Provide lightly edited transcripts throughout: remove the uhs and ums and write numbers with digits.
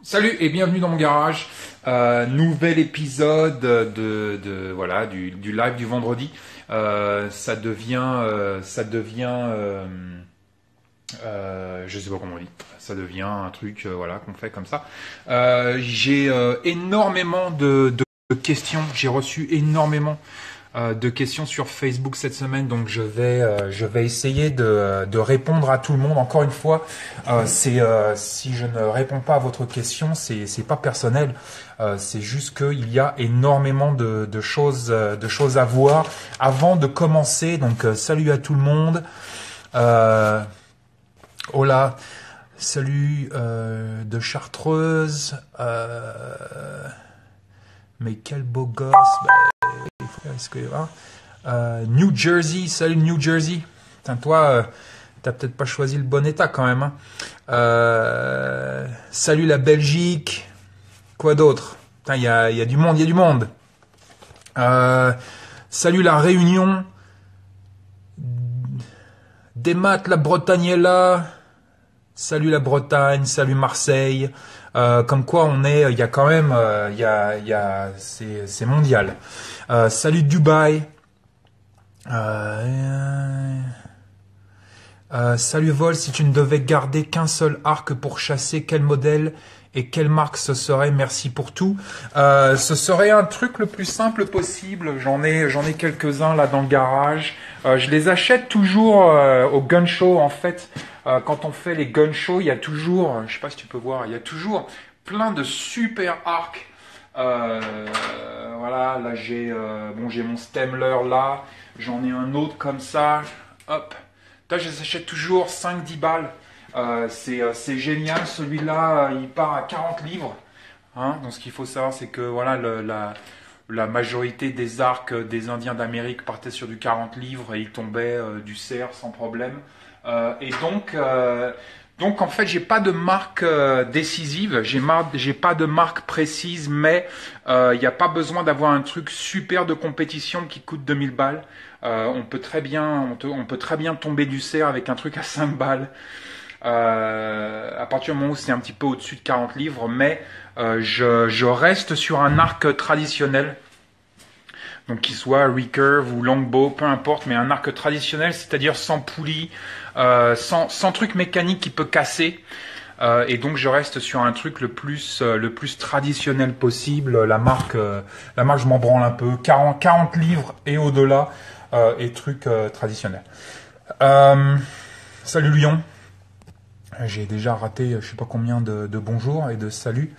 Salut et bienvenue dans mon garage. Nouvel épisode voilà du live du vendredi. Je sais pas comment on dit. Ça devient un truc voilà qu'on fait comme ça. J'ai énormément de questions. J'ai reçu énormément de questions sur Facebook cette semaine, donc je vais essayer de répondre à tout le monde. Encore une fois, si je ne réponds pas à votre question, c'est pas personnel, c'est juste qu'il y a énormément de choses à voir avant de commencer. Donc salut à tout le monde. Hola, salut de Chartreuse. Mais quel beau gosse. Est-ce que New Jersey, salut New Jersey. Putain, toi, t'as peut-être pas choisi le bon état quand même. Salut la Belgique. Quoi d'autre? Putain, il y a du monde, il y a du monde. Salut la Réunion. Des maths, la Bretagne est là. Salut la Bretagne, salut Marseille. Comme quoi on est, il y a quand même, c'est mondial. Salut Dubaï. Salut Vol, si tu ne devais garder qu'un seul arc pour chasser, quel modèle et quelle marque ce serait? Merci pour tout. Ce serait un truc le plus simple possible. J'en ai quelques-uns là dans le garage. Je les achète toujours au gun show en fait. Quand on fait les gun shows, il y a toujours, je sais pas si tu peux voir, il y a toujours plein de super arcs. Voilà, là j'ai mon Stemler là, j'en ai un autre comme ça. Hop, là je les achète toujours 5-10 balles. C'est génial, celui-là il part à 40 livres. Hein, donc ce qu'il faut savoir c'est que voilà la majorité des arcs des Indiens d'Amérique partaient sur du 40 livres et ils tombaient du cerf sans problème. Donc en fait j'ai pas de marque décisive, j'ai pas de marque précise, mais il n'y a pas besoin d'avoir un truc super de compétition qui coûte 2000 balles. On peut très bien tomber du cerf avec un truc à 5 balles. À partir du moment où c'est un petit peu au-dessus de 40 livres, mais je reste sur un arc traditionnel. Donc qu'il soit recurve ou longbow, peu importe, mais un arc traditionnel, c'est-à-dire sans poulie, sans truc mécanique qui peut casser. Et donc je reste sur un truc le plus traditionnel possible. La marque je m'en branle un peu. 40 livres et au-delà, et truc traditionnel. Salut Lyon. J'ai déjà raté je sais pas combien de bonjours et de salut.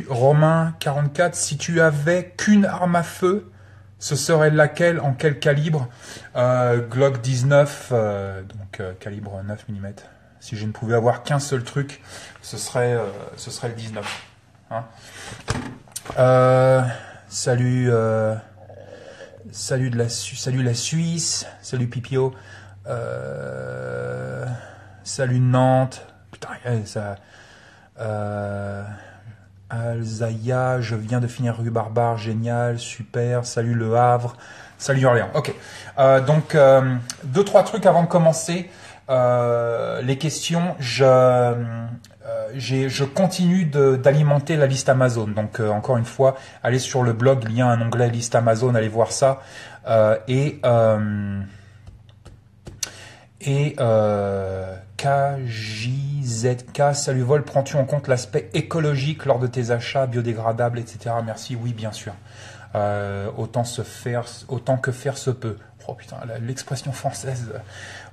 Romain 44, si tu avais qu'une arme à feu, ce serait laquelle, en quel calibre? Glock 19, calibre 9 mm. Si je ne pouvais avoir qu'un seul truc, ce serait le 19. Hein, salut la Suisse, salut Pipio, salut Nantes. Putain, ça. Alzaya, je viens de finir rue Barbare, génial, super, salut Le Havre, salut Orléans. Ok, donc 2-3 trucs avant de commencer. Les questions, je continue d'alimenter la liste Amazon. Donc encore une fois, allez sur le blog, il y a un onglet liste Amazon, allez voir ça. KJZK, salut Vol, prends-tu en compte l'aspect écologique lors de tes achats, biodégradables, etc. Merci, oui, bien sûr. Autant que faire se peut. Oh putain, l'expression française.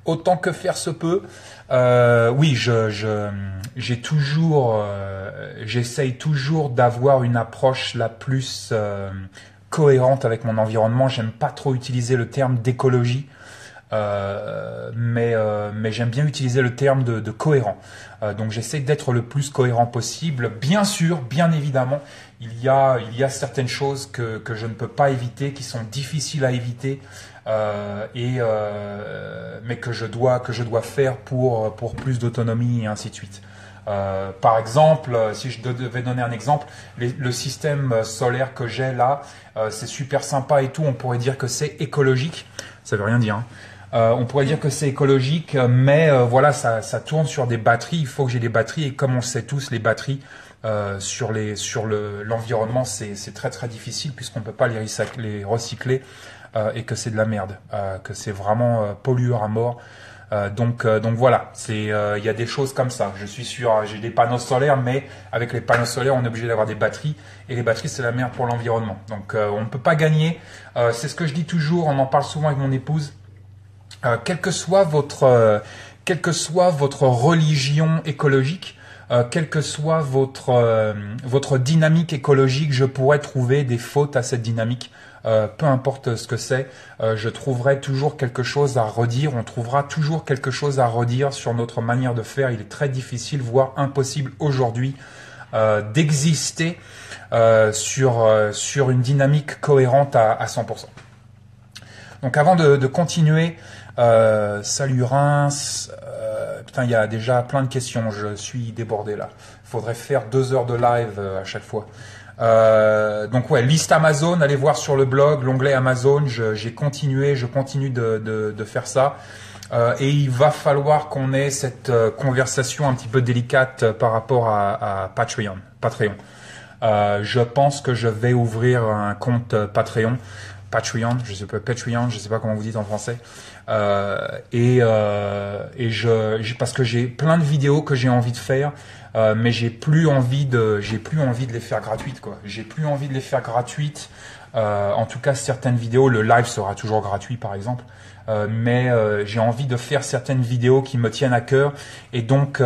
Autant que faire se peut. Oui, j'essaye toujours d'avoir une approche la plus cohérente avec mon environnement. J'aime pas trop utiliser le terme d'écologie. Mais j'aime bien utiliser le terme de cohérent. Donc j'essaie d'être le plus cohérent possible. Bien sûr, bien évidemment, il y a certaines choses que je ne peux pas éviter, qui sont difficiles à éviter, mais que je dois faire pour plus d'autonomie et ainsi de suite. Par exemple, si je devais donner un exemple, le système solaire que j'ai là, c'est super sympa et tout. On pourrait dire que c'est écologique. Ça veut rien dire. Hein. On pourrait dire que c'est écologique, mais voilà, ça tourne sur des batteries. Il faut que j'ai des batteries, et comme on le sait tous, les batteries sur l'environnement, c'est très très difficile puisqu'on ne peut pas les recycler et que c'est de la merde, que c'est vraiment pollueur à mort. Donc voilà, il y a des choses comme ça. Je suis sûr, j'ai des panneaux solaires, mais avec les panneaux solaires, on est obligé d'avoir des batteries, et les batteries, c'est la merde pour l'environnement. Donc on ne peut pas gagner. C'est ce que je dis toujours, on en parle souvent avec mon épouse. Quelle que soit votre religion écologique, quelle que soit votre dynamique écologique, je pourrais trouver des fautes à cette dynamique. Peu importe ce que c'est, je trouverai toujours quelque chose à redire. On trouvera toujours quelque chose à redire sur notre manière de faire. Il est très difficile, voire impossible aujourd'hui, d'exister sur une dynamique cohérente à 100%. Donc avant de continuer, salut Reims, putain, il y a déjà plein de questions, je suis débordé là. Il faudrait faire 2 heures de live à chaque fois. Donc ouais, liste Amazon, allez voir sur le blog, l'onglet Amazon, je continue de faire ça. Et il va falloir qu'on ait cette conversation un petit peu délicate par rapport à Patreon. Je pense que je vais ouvrir un compte Patreon, je sais pas comment vous dites en français. Parce que j'ai plein de vidéos que j'ai envie de faire, mais j'ai plus envie de les faire gratuites, quoi. J'ai plus envie de les faire gratuites. En tout cas, certaines vidéos, le live sera toujours gratuit, par exemple. Mais j'ai envie de faire certaines vidéos qui me tiennent à cœur, et donc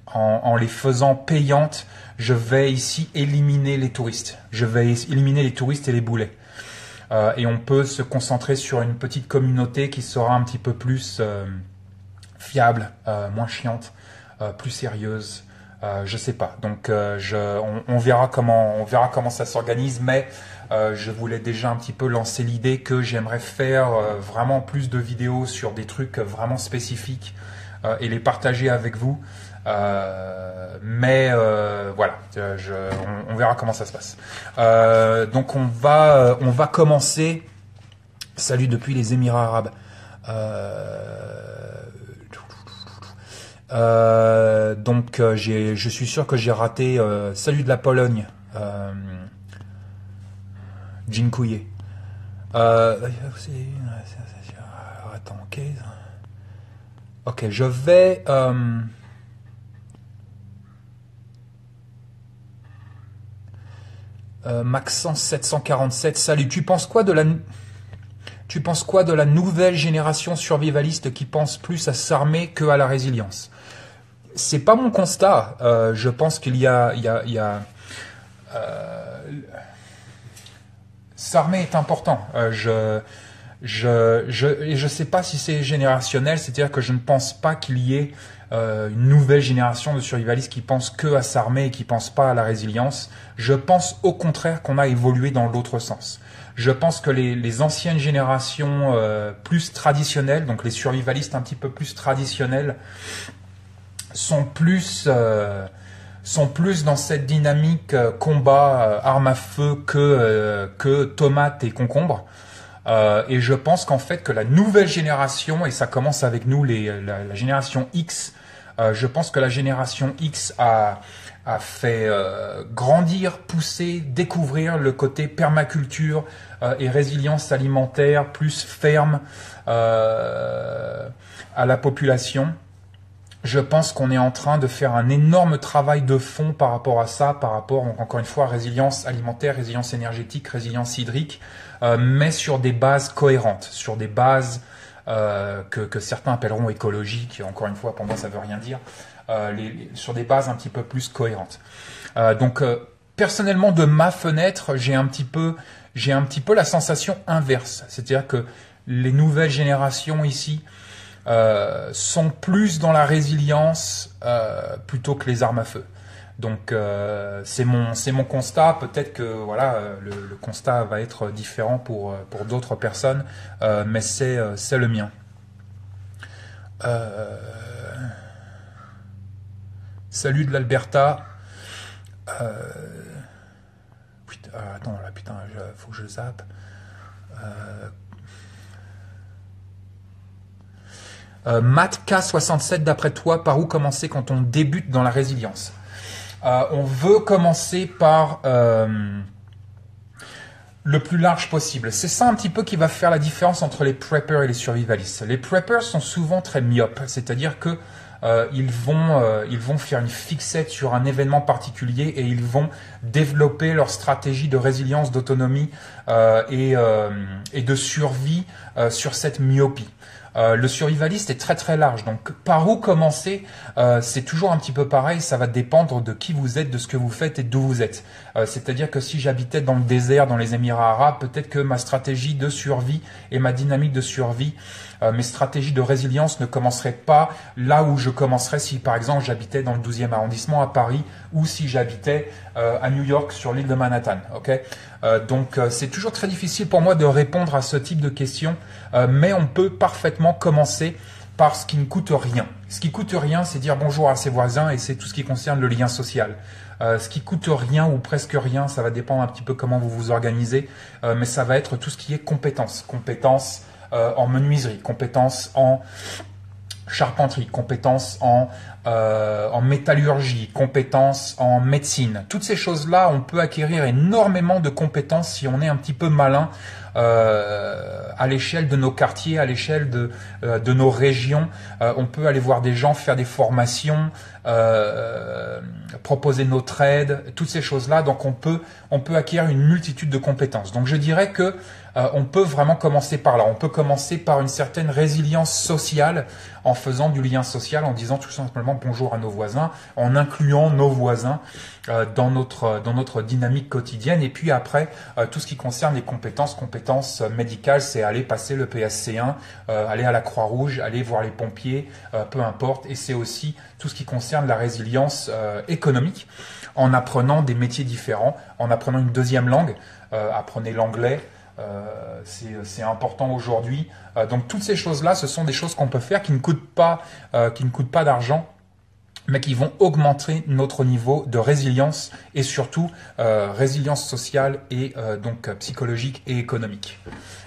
en les faisant payantes, je vais ici éliminer les touristes. Je vais éliminer les touristes et les boulets. Et on peut se concentrer sur une petite communauté qui sera un petit peu plus fiable, moins chiante, plus sérieuse. Je sais pas. Donc on verra comment ça s'organise, mais je voulais déjà un petit peu lancer l'idée que j'aimerais faire vraiment plus de vidéos sur des trucs vraiment spécifiques et les partager avec vous. Mais voilà, on verra comment ça se passe. Donc on va commencer. Salut depuis les Émirats Arabes. Donc je suis sûr que j'ai raté. Salut de la Pologne. Dziękuję. Attends, ok. Ok, je vais. Maxence 747, salut. Tu penses quoi de la nouvelle génération survivaliste qui pense plus à s'armer que à la résilience? C'est pas mon constat. Je pense qu'il y a s'armer est important. Je sais pas si c'est générationnel, c'est-à-dire que je ne pense pas qu'il y ait une nouvelle génération de survivalistes qui pense que à s'armer et qui pense pas à la résilience. Je pense au contraire qu'on a évolué dans l'autre sens. Je pense que les anciennes générations plus traditionnelles, donc les survivalistes un petit peu plus traditionnels, sont plus dans cette dynamique combat, arme à feu que tomates et concombres. Et je pense qu'en fait que la nouvelle génération, et ça commence avec nous, la génération X, je pense que la génération X a fait grandir, pousser, découvrir le côté permaculture et résilience alimentaire plus ferme à la population. Je pense qu'on est en train de faire un énorme travail de fond par rapport à ça, par rapport, donc encore une fois, résilience alimentaire, résilience énergétique, résilience hydrique, mais sur des bases cohérentes, sur des bases que certains appelleront écologiques. Encore une fois, pour moi, ça veut rien dire. Sur des bases un petit peu plus cohérentes. Donc, personnellement, de ma fenêtre, j'ai un petit peu la sensation inverse, c'est-à-dire que les nouvelles générations ici sont plus dans la résilience plutôt que les armes à feu. Donc c'est mon constat. Peut-être que voilà le constat va être différent pour d'autres personnes, mais c'est le mien. Salut de l'Alberta. Attends là putain, faut que je zappe. Matt K67, d'après toi, par où commencer quand on débute dans la résilience? On veut commencer par le plus large possible. C'est ça un petit peu qui va faire la différence entre les preppers et les survivalistes. Les preppers sont souvent très myopes, c'est-à-dire que ils vont faire une fixette sur un événement particulier et ils vont développer leur stratégie de résilience, d'autonomie et de survie sur cette myopie. Le survivaliste est très très large, donc par où commencer, c'est toujours un petit peu pareil, ça va dépendre de qui vous êtes, de ce que vous faites et d'où vous êtes. C'est-à-dire que si j'habitais dans le désert, dans les Émirats arabes, peut-être que ma stratégie de survie et ma dynamique de survie, mes stratégies de résilience ne commenceraient pas là où je commencerais si par exemple j'habitais dans le 12e arrondissement à Paris ou si j'habitais à New York sur l'île de Manhattan. Okay, donc c'est toujours très difficile pour moi de répondre à ce type de questions, mais on peut parfaitement commencer par ce qui ne coûte rien. Ce qui coûte rien, c'est dire bonjour à ses voisins et c'est tout ce qui concerne le lien social. Ce qui coûte rien ou presque rien, ça va dépendre un petit peu comment vous vous organisez, mais ça va être tout ce qui est compétences. Compétences en menuiserie, compétences en charpenterie, compétences en métallurgie, compétences en médecine. Toutes ces choses-là, on peut acquérir énormément de compétences si on est un petit peu malin à l'échelle de nos quartiers, à l'échelle de nos régions. On peut aller voir des gens, faire des formations, proposer notre aide, toutes ces choses-là. Donc on peut acquérir une multitude de compétences. Donc je dirais que on peut vraiment commencer par là. On peut commencer par une certaine résilience sociale en faisant du lien social, en disant tout simplement bonjour à nos voisins, en incluant nos voisins dans notre dynamique quotidienne. Et puis après, tout ce qui concerne les compétences médicales, c'est aller passer le PSC1, aller à la Croix-Rouge, aller voir les pompiers, peu importe. Et c'est aussi tout ce qui concerne la résilience économique, en apprenant des métiers différents, en apprenant une deuxième langue. Apprenez l'anglais. C'est important aujourd'hui. Donc toutes ces choses-là, ce sont des choses qu'on peut faire qui ne coûtent pas d'argent, mais qui vont augmenter notre niveau de résilience et surtout résilience sociale et donc psychologique et économique.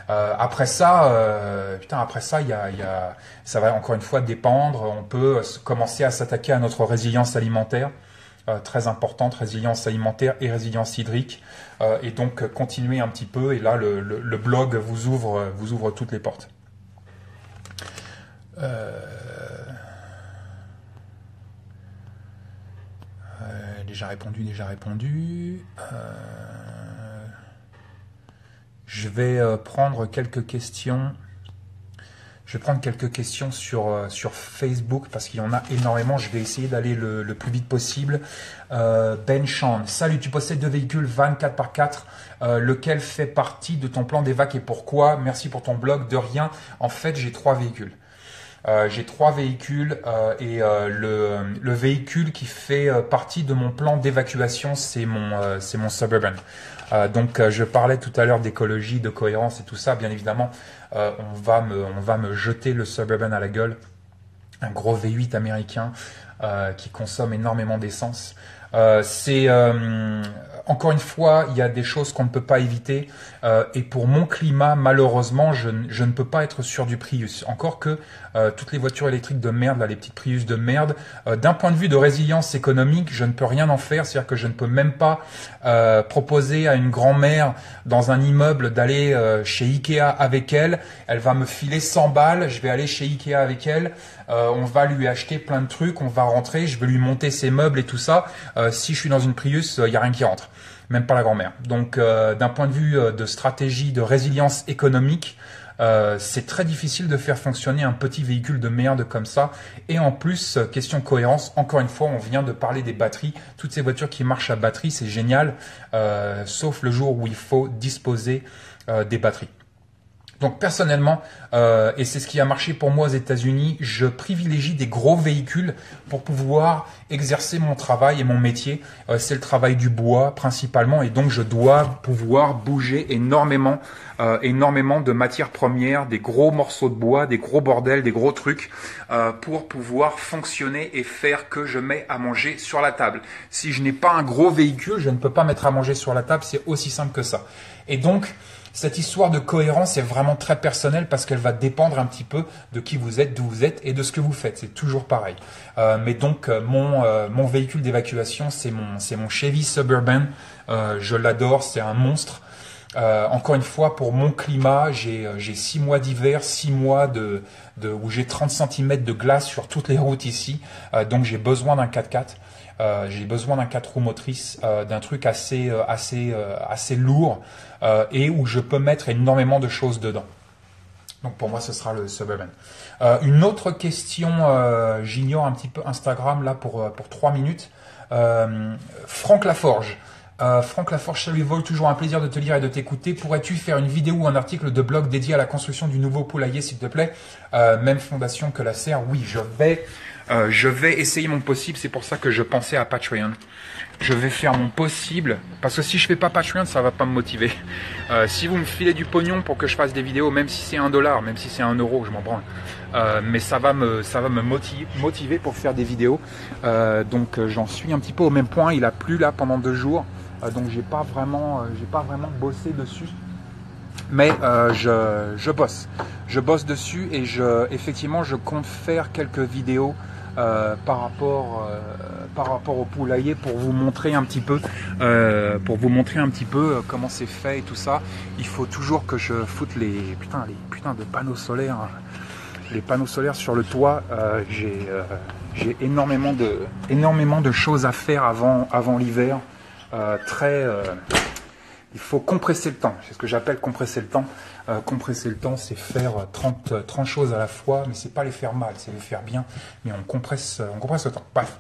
Après ça, ça va encore une fois dépendre. On peut commencer à s'attaquer à notre résilience alimentaire. Très importante, résilience alimentaire et résilience hydrique, et donc continuer un petit peu, et là le blog vous ouvre toutes les portes. Déjà répondu. Je vais prendre quelques questions. Je vais prendre quelques questions sur Facebook parce qu'il y en a énormément. Je vais essayer d'aller le plus vite possible. Ben Chan, salut, tu possèdes 2 véhicules van 4x4. Lequel fait partie de ton plan d'évac et pourquoi? Merci pour ton blog. De rien. En fait, j'ai 3 véhicules. Et le véhicule qui fait partie de mon plan d'évacuation, c'est mon Suburban. Donc je parlais tout à l'heure d'écologie, de cohérence et tout ça. Bien évidemment, on va me jeter le Suburban à la gueule. Un gros V8 américain qui consomme énormément d'essence. Encore une fois, il y a des choses qu'on ne peut pas éviter. Et pour mon climat, malheureusement, je ne peux pas être sur du Prius. Encore que toutes les voitures électriques de merde, là, les petites Prius de merde, d'un point de vue de résilience économique, je ne peux rien en faire. C'est-à-dire que je ne peux même pas proposer à une grand-mère dans un immeuble d'aller chez Ikea avec elle. Elle va me filer 100 balles, je vais aller chez Ikea avec elle. On va lui acheter plein de trucs, on va rentrer, je vais lui monter ses meubles et tout ça. Si je suis dans une Prius, il n'y a rien qui rentre. Même pas la grand-mère. Donc, d'un point de vue de stratégie de résilience économique, c'est très difficile de faire fonctionner un petit véhicule de merde comme ça. Et en plus, question cohérence, encore une fois, on vient de parler des batteries. Toutes ces voitures qui marchent à batterie, c'est génial, sauf le jour où il faut disposer des batteries. Donc personnellement, et c'est ce qui a marché pour moi aux États-Unis, je privilégie des gros véhicules pour pouvoir exercer mon travail et mon métier. C'est le travail du bois principalement, et donc je dois pouvoir bouger énormément de matières premières, des gros morceaux de bois, des gros bordels, des gros trucs pour pouvoir fonctionner et faire que je mets à manger sur la table. Si je n'ai pas un gros véhicule, je ne peux pas mettre à manger sur la table, c'est aussi simple que ça. Et donc, Cette histoire de cohérence est vraiment très personnelle parce qu'elle va dépendre un petit peu de qui vous êtes, d'où vous êtes et de ce que vous faites. C'est toujours pareil. Mais donc mon véhicule d'évacuation, c'est mon Chevy Suburban. Je l'adore, c'est un monstre. Encore une fois, pour mon climat, j'ai 6 mois d'hiver, 6 mois où j'ai 30 cm de glace sur toutes les routes ici. Donc j'ai besoin d'un 4x4. J'ai besoin d'un 4 roues motrices, d'un truc assez lourd et où je peux mettre énormément de choses dedans. Donc pour moi, ce sera le Suburban. Une autre question, j'ignore un petit peu Instagram là pour 3 minutes. Franck Laforge. Franck Laforge, salut Vol, toujours un plaisir de te lire et de t'écouter. Pourrais-tu faire une vidéo ou un article de blog dédié à la construction du nouveau poulailler, s'il te plaît? Même fondation que la serre. Oui, je vais essayer mon possible. C'est pour ça que je pensais à Patreon. Je vais faire mon possible, parce que si je fais pas Patreon, ça va pas me motiver. Si vous me filez du pognon pour que je fasse des vidéos, même si c'est $1, même si c'est €1, je m'en branle. Mais ça va me motiver pour faire des vidéos. Donc j'en suis un petit peu au même point. Il a plu là pendant 2 jours. Donc j'ai pas vraiment bossé dessus, mais je bosse dessus et effectivement je compte faire quelques vidéos par rapport au poulailler pour vous montrer un petit peu comment c'est fait et tout ça. Il faut toujours que je foute les putains de panneaux solaires, les panneaux solaires sur le toit. J'ai énormément de choses à faire avant l'hiver. Il faut compresser le temps. C'est ce que j'appelle compresser le temps. Compresser le temps, c'est faire 30 choses à la fois, mais c'est pas les faire mal, c'est les faire bien. Mais on compresse le temps. Bref,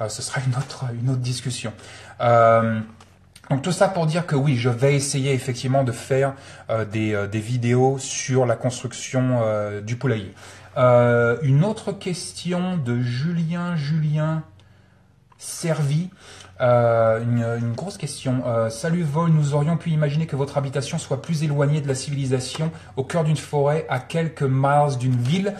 ce sera une autre discussion. Donc tout ça pour dire que oui, je vais essayer effectivement de faire des vidéos sur la construction du poulailler. Une autre question de Julien Servi. Une grosse question. Salut Vol, nous aurions pu imaginer que votre habitation soit plus éloignée de la civilisation, au cœur d'une forêt, à quelques miles d'une ville.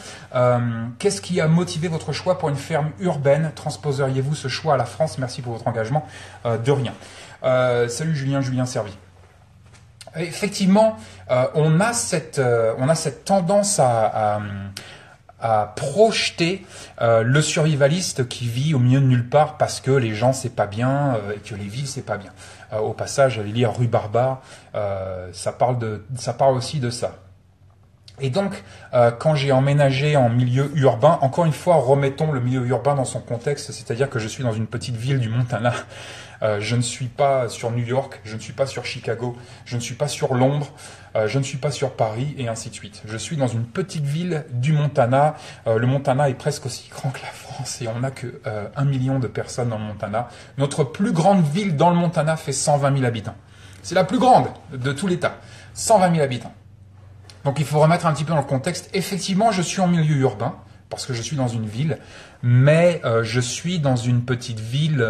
Qu'est-ce qui a motivé votre choix pour une ferme urbaine? Transposeriez-vous ce choix à la France? Merci pour votre engagement. De rien. Salut Julien Servi. Effectivement, on a cette tendance à projeter le survivaliste qui vit au milieu de nulle part parce que les gens c'est pas bien et que les villes c'est pas bien. Au passage, j'allais lire Rue Barbare, ça parle aussi de ça. Et donc, quand j'ai emménagé en milieu urbain, encore une fois, remettons le milieu urbain dans son contexte, c'est-à-dire que je suis dans une petite ville du Montana. Je ne suis pas sur New York, je ne suis pas sur Chicago, je ne suis pas sur Londres, je ne suis pas sur Paris, et ainsi de suite. Je suis dans une petite ville du Montana. Le Montana est presque aussi grand que la France et on n'a que 1 million de personnes dans le Montana. Notre plus grande ville dans le Montana fait 120 000 habitants. C'est la plus grande de tout l'État. 120 000 habitants. Donc il faut remettre un petit peu dans le contexte. Effectivement, je suis en milieu urbain, parce que je suis dans une ville, mais je suis dans une petite ville,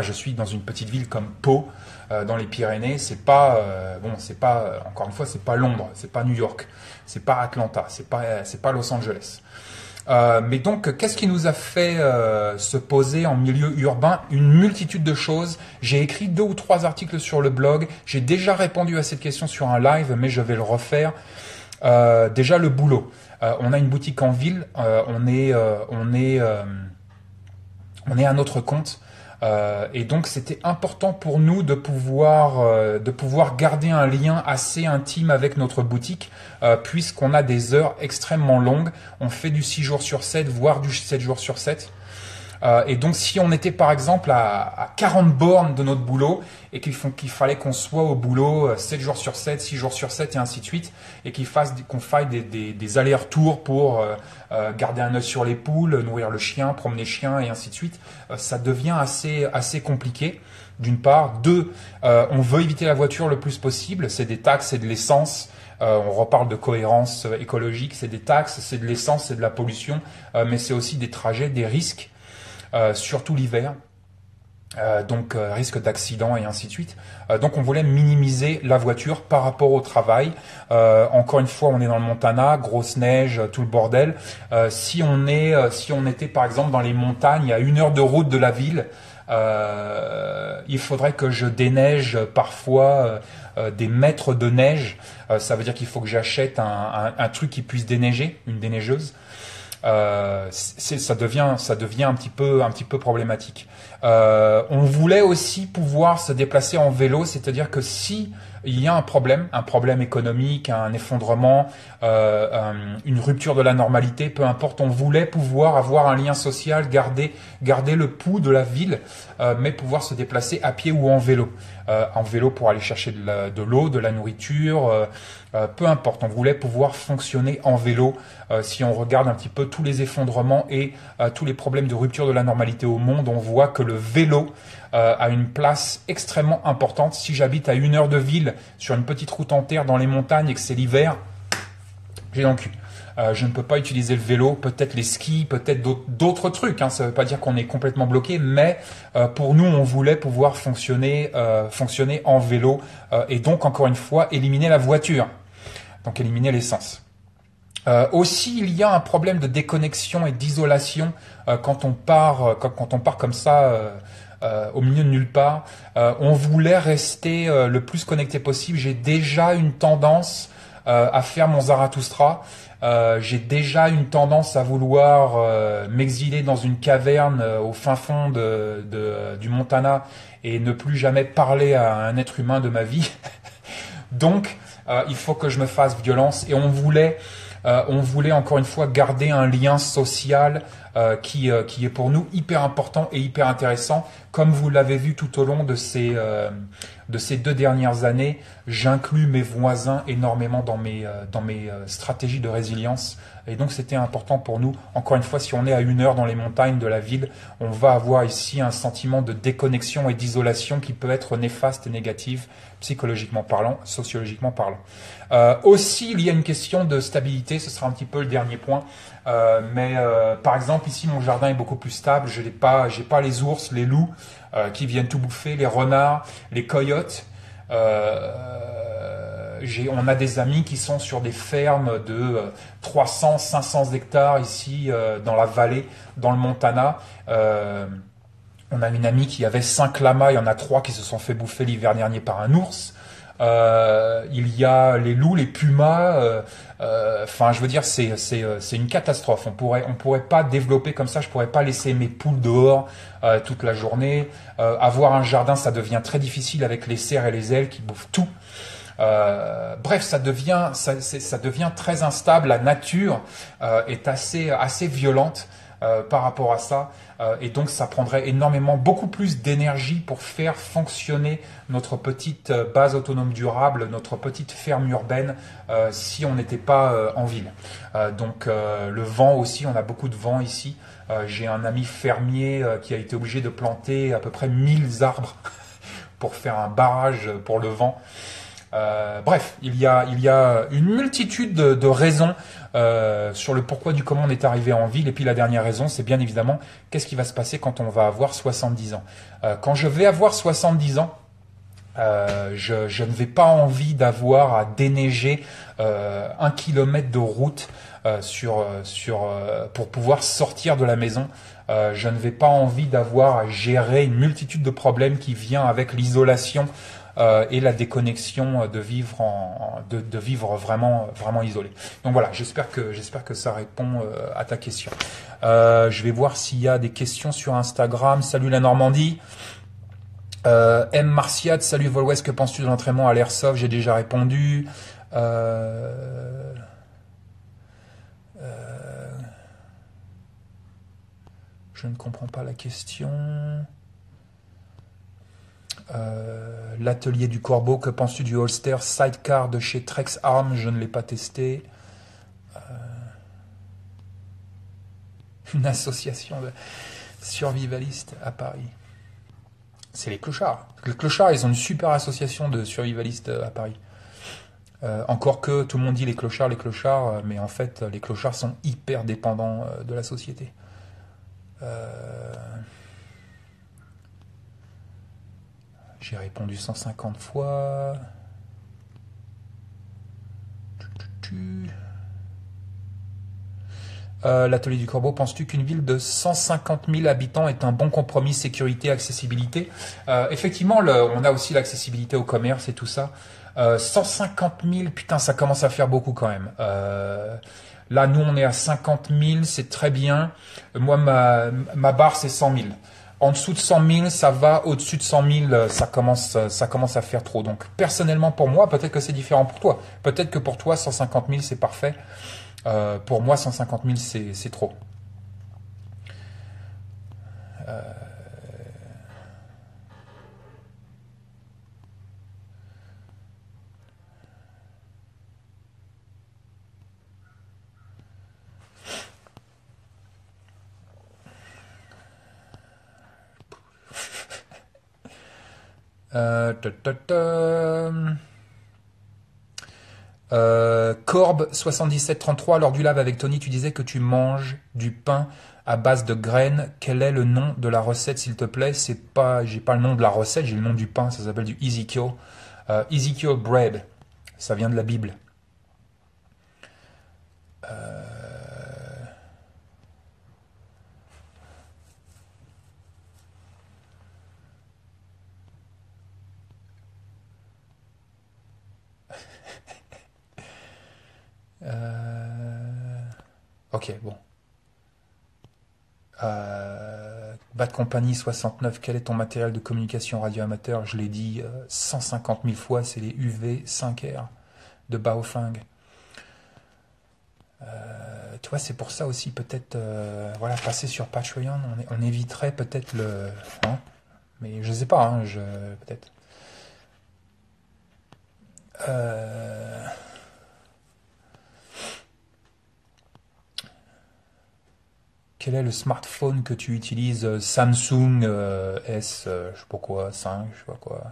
je suis dans une petite ville comme Pau, dans les Pyrénées. C'est pas, encore une fois, c'est pas Londres, c'est pas New York, c'est pas Atlanta, c'est pas Los Angeles. Mais donc, qu'est-ce qui nous a fait se poser en milieu urbain? Une multitude de choses. J'ai écrit 2 ou 3 articles sur le blog. J'ai déjà répondu à cette question sur un live, mais je vais le refaire. Déjà, le boulot. On a une boutique en ville. On est à notre compte. Et donc, c'était important pour nous de pouvoir garder un lien assez intime avec notre boutique, puisqu'on a des heures extrêmement longues. On fait du 6 jours sur 7, voire du 7 jours sur 7. Et donc, si on était par exemple à 40 bornes de notre boulot et qu'il fallait qu'on soit au boulot 7 jours sur 7, 6 jours sur 7 et ainsi de suite, et qu'on fasse des allers-retours pour garder un œil sur les poules, nourrir le chien, promener le chien et ainsi de suite, ça devient assez compliqué. D'une part. 2, on veut éviter la voiture le plus possible. C'est des taxes, c'est de l'essence. On reparle de cohérence écologique. C'est des taxes, c'est de l'essence, c'est de la pollution, mais c'est aussi des trajets, des risques. Surtout l'hiver, donc risque d'accident et ainsi de suite. Donc on voulait minimiser la voiture par rapport au travail. Encore une fois, on est dans le Montana, grosse neige, tout le bordel. Si on était par exemple dans les montagnes, à 1 heure de route de la ville, Il faudrait que je déneige parfois des mètres de neige. Ça veut dire qu'il faut que j'achète un truc qui puisse déneiger, une déneigeuse. Ça devient un petit peu problématique. On voulait aussi pouvoir se déplacer en vélo, c'est-à-dire que si il y a un problème économique, un effondrement, une rupture de la normalité, peu importe, on voulait pouvoir avoir un lien social, garder le pouls de la ville, mais pouvoir se déplacer à pied ou en vélo. En vélo pour aller chercher de l'eau, de la nourriture, peu importe. On voulait pouvoir fonctionner en vélo. Si on regarde un petit peu tous les effondrements et tous les problèmes de rupture de la normalité au monde, on voit que le vélo a une place extrêmement importante. Si j'habite à 1 heure de ville sur une petite route en terre dans les montagnes et que c'est l'hiver, j'ai dans le cul. Je ne peux pas utiliser le vélo, peut-être les skis, peut-être d'autres trucs. Ça ne veut pas dire qu'on est complètement bloqué, mais pour nous, on voulait pouvoir fonctionner en vélo et donc, encore une fois, éliminer la voiture, donc éliminer l'essence. Aussi, il y a un problème de déconnexion et d'isolation quand on part comme ça au milieu de nulle part. On voulait rester le plus connecté possible. J'ai déjà une tendance à faire mon Zarathustra. J'ai déjà une tendance à vouloir m'exiler dans une caverne au fin fond du Montana et ne plus jamais parler à un être humain de ma vie. Donc, il faut que je me fasse violence et on voulait encore une fois garder un lien social qui est pour nous hyper important et hyper intéressant. Comme vous l'avez vu tout au long de ces 2 dernières années, j'inclus mes voisins énormément dans mes stratégies de résilience. Et donc c'était important pour nous. Encore une fois, si on est à 1 heure dans les montagnes de la ville, on va avoir ici un sentiment de déconnexion et d'isolation qui peut être néfaste et négative, psychologiquement parlant, sociologiquement parlant. Aussi, il y a une question de stabilité, ce sera un petit peu le dernier point. Mais par exemple, ici, mon jardin est beaucoup plus stable. J'ai pas les ours, les loups qui viennent tout bouffer, les renards, les coyotes. On a des amis qui sont sur des fermes de 300, 500 hectares ici dans la vallée, dans le Montana. On a une amie qui avait 5 lamas, il y en a 3 qui se sont fait bouffer l'hiver dernier par un ours. Il y a les loups, les pumas. Enfin, je veux dire, c'est une catastrophe. On pourrait pas développer comme ça. Je pourrais pas laisser mes poules dehors toute la journée. Avoir un jardin, ça devient très difficile avec les cerfs et les ailes qui bouffent tout. Bref, ça devient très instable. La nature est assez violente par rapport à ça. Et donc ça prendrait beaucoup plus d'énergie pour faire fonctionner notre petite base autonome durable, notre petite ferme urbaine, si on n'était pas en ville. Donc le vent aussi, on a beaucoup de vent ici. J'ai un ami fermier qui a été obligé de planter à peu près 1000 arbres pour faire un barrage pour le vent. Bref, il y a une multitude de raisons sur le pourquoi du comment on est arrivé en ville. Et puis la dernière raison, c'est bien évidemment qu'est-ce qui va se passer quand on va avoir 70 ans. Quand je vais avoir 70 ans, je ne vais pas envie d'avoir à déneiger 1 kilomètre de route pour pouvoir sortir de la maison. Je ne vais pas envie d'avoir à gérer une multitude de problèmes qui vient avec l'isolation et la déconnexion de vivre vraiment isolé. Donc voilà, j'espère que ça répond à ta question. Je vais voir s'il y a des questions sur Instagram. Salut la Normandie. M Marciade, salut Volwest, que penses-tu de l'entraînement à l'airsoft? J'ai déjà répondu. Je ne comprends pas la question. L'atelier du Corbeau, que penses-tu du holster Sidecar de chez Trex Arms? Je ne l'ai pas testé. Une association de survivalistes à Paris. C'est les clochards. Les clochards, ils ont une super association de survivalistes à Paris. Encore que tout le monde dit les clochards, mais en fait, les clochards sont hyper dépendants de la société. J'ai répondu 150 fois. L'atelier du Corbeau, penses-tu qu'une ville de 150 000 habitants est un bon compromis sécurité, accessibilité? Effectivement, on a aussi l'accessibilité au commerce et tout ça. 150 000, putain, ça commence à faire beaucoup quand même. Là, nous, on est à 50 000, c'est très bien. Moi, ma barre, c'est 100 000. En dessous de 100 000, ça va. Au-dessus de 100 000, ça commence à faire trop. Donc, personnellement, pour moi, peut-être que c'est différent pour toi. Peut-être que pour toi, 150 000, c'est parfait. Pour moi, 150 000, c'est trop. Ta, ta, ta. Corbe 7733, lors du live avec Tony, tu disais que tu manges du pain à base de graines. Quel est le nom de la recette, s'il te plaît? J'ai pas le nom de la recette, j'ai le nom du pain. Ça s'appelle du Ezekiel. Ezekiel bread. Ça vient de la Bible. Ok, bon. Bad Company 69, quel est ton matériel de communication radio amateur? Je l'ai dit 150 000 fois, c'est les UV5R de Baofeng. Tu vois, c'est pour ça aussi, peut-être, voilà, passer sur Patreon, on éviterait peut-être le... Hein, mais je sais pas, hein, peut-être. Quel est le smartphone que tu utilises? Samsung S, je sais pas quoi, 5, je sais pas quoi.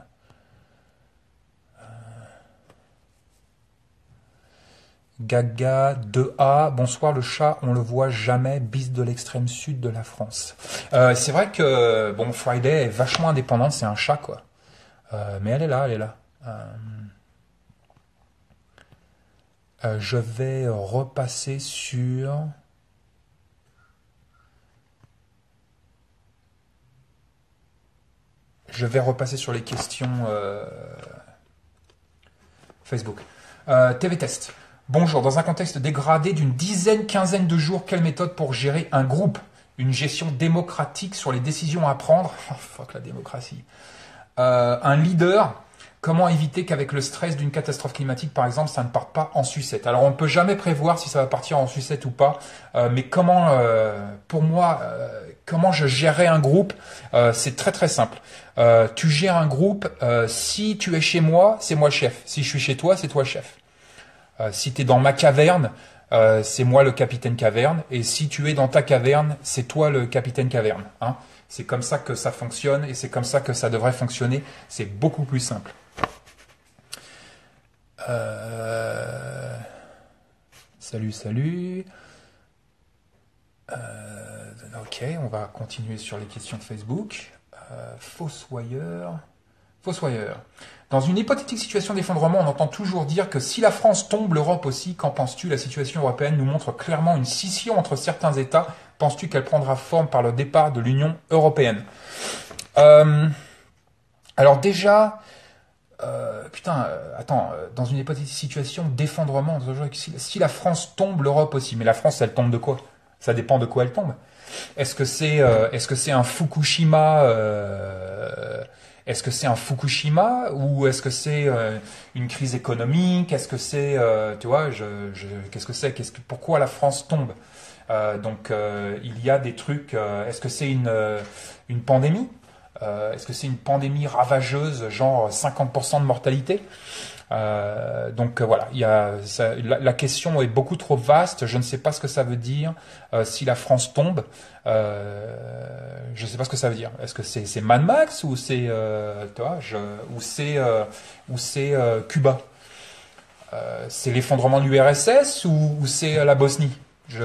Gaga 2A, bonsoir le chat, on le voit jamais, bis de l'extrême sud de la France. C'est vrai que, bon, Friday est vachement indépendante, c'est un chat, quoi. Mais elle est là, elle est là. Je vais repasser sur... Je vais repasser sur les questions Facebook. TV Test. Bonjour, dans un contexte dégradé d'une quinzaine de jours, quelle méthode pour gérer un groupe? Une gestion démocratique sur les décisions à prendre? Oh, fuck la démocratie. Un leader? Comment éviter qu'avec le stress d'une catastrophe climatique, par exemple, ça ne parte pas en sucette? Alors, on ne peut jamais prévoir si ça va partir en sucette ou pas, mais comment, pour moi, comment je gérerais un groupe? C'est très très simple. Tu gères un groupe, si tu es chez moi, c'est moi le chef. Si je suis chez toi, c'est toi le chef. Si tu es dans ma caverne, c'est moi le capitaine caverne. Et si tu es dans ta caverne, c'est toi le capitaine caverne. Hein. C'est comme ça que ça fonctionne et c'est comme ça que ça devrait fonctionner. C'est beaucoup plus simple. Salut. Ok, on va continuer sur les questions de Facebook. Fossoyeur. Dans une hypothétique situation d'effondrement, on entend toujours dire que si la France tombe, l'Europe aussi. Qu'en penses-tu? La situation européenne nous montre clairement une scission entre certains États. Penses-tu qu'elle prendra forme par le départ de l'Union européenne? Alors déjà... attends, dans une hypothétique situation d'effondrement, si la France tombe, l'Europe aussi. Mais la France, elle tombe de quoi? Ça dépend de quoi elle tombe. Est-ce que c'est un Fukushima est-ce que c'est un Fukushima ou est-ce que c'est une crise économique? Est-ce que c'est tu vois, qu'est-ce que c'est? Pourquoi la France tombe? Donc il y a des trucs. Est-ce que c'est une pandémie? Est-ce que c'est une pandémie ravageuse, genre 50% de mortalité? Donc voilà, la question est beaucoup trop vaste. Je ne sais pas ce que ça veut dire si la France tombe. Je ne sais pas ce que ça veut dire. Est-ce que c'est Mad Max ou c'est Cuba? C'est l'effondrement de l'URSS ou c'est la Bosnie? Tu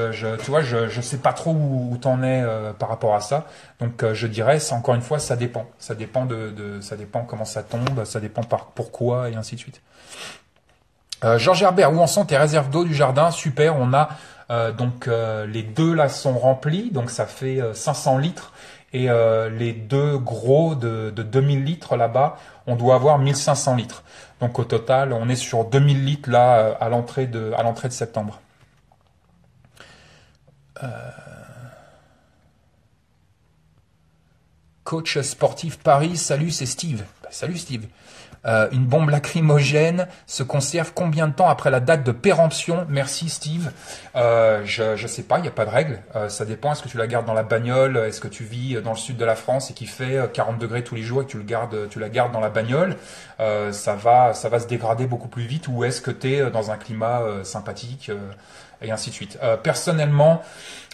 vois, je sais pas trop où t'en es par rapport à ça. Donc je dirais, encore une fois, ça dépend. Ça dépend ça dépend comment ça tombe, ça dépend pourquoi et ainsi de suite. Georges Herbert, où en sont tes réserves d'eau du jardin? Super, on a Les deux là sont remplis, donc ça fait 500 litres. Et les deux gros de 2000 litres là-bas, on doit avoir 1500 litres. Donc au total, on est sur 2000 litres là à l'entrée de septembre. Coach sportif Paris, salut, c'est Steve. Salut Steve. Une bombe lacrymogène se conserve combien de temps après la date de péremption? Merci Steve. Je sais pas, il n'y a pas de règle. Ça dépend. Est-ce que tu la gardes dans la bagnole? Est-ce que tu vis dans le sud de la France et qu'il fait 40 degrés tous les jours et que tu la gardes dans la bagnole? Ça va se dégrader beaucoup plus vite. Ou est-ce que tu es dans un climat sympathique et ainsi de suite. Personnellement,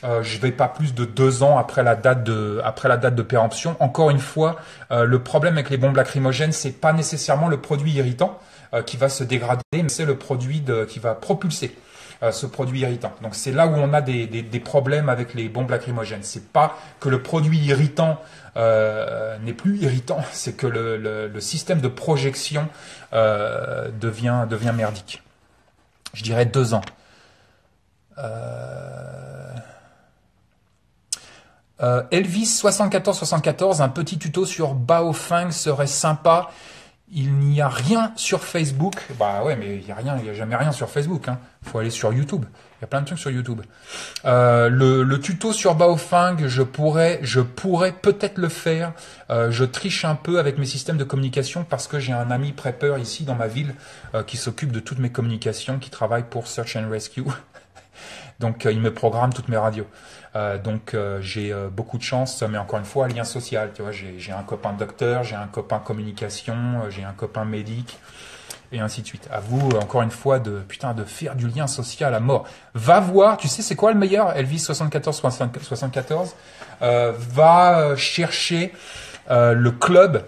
je vais pas plus de 2 ans après la date de péremption. Encore une fois, le problème avec les bombes lacrymogènes, c'est pas nécessairement le produit irritant qui va se dégrader, mais c'est le produit qui va propulser ce produit irritant. Donc c'est là où on a des problèmes avec les bombes lacrymogènes. C'est pas que le produit irritant n'est plus irritant, c'est que le système de projection devient merdique. Je dirais 2 ans. Elvis 7474, un petit tuto sur Baofeng serait sympa. Il n'y a rien sur Facebook. Bah ouais, mais il y a jamais rien sur Facebook. Faut aller sur YouTube. Il y a plein de trucs sur YouTube. Le tuto sur Baofeng, je pourrais peut-être le faire. Je triche un peu avec mes systèmes de communication parce que j'ai un ami prepper ici dans ma ville qui s'occupe de toutes mes communications, qui travaille pour Search and Rescue. Donc il me programme toutes mes radios. J'ai beaucoup de chance, mais encore une fois, lien social. Tu vois, j'ai un copain docteur, j'ai un copain communication, j'ai un copain médic, et ainsi de suite. À vous, encore une fois, de faire du lien social à mort. Va voir, tu sais, c'est quoi le meilleur, Elvis 7474 va chercher le club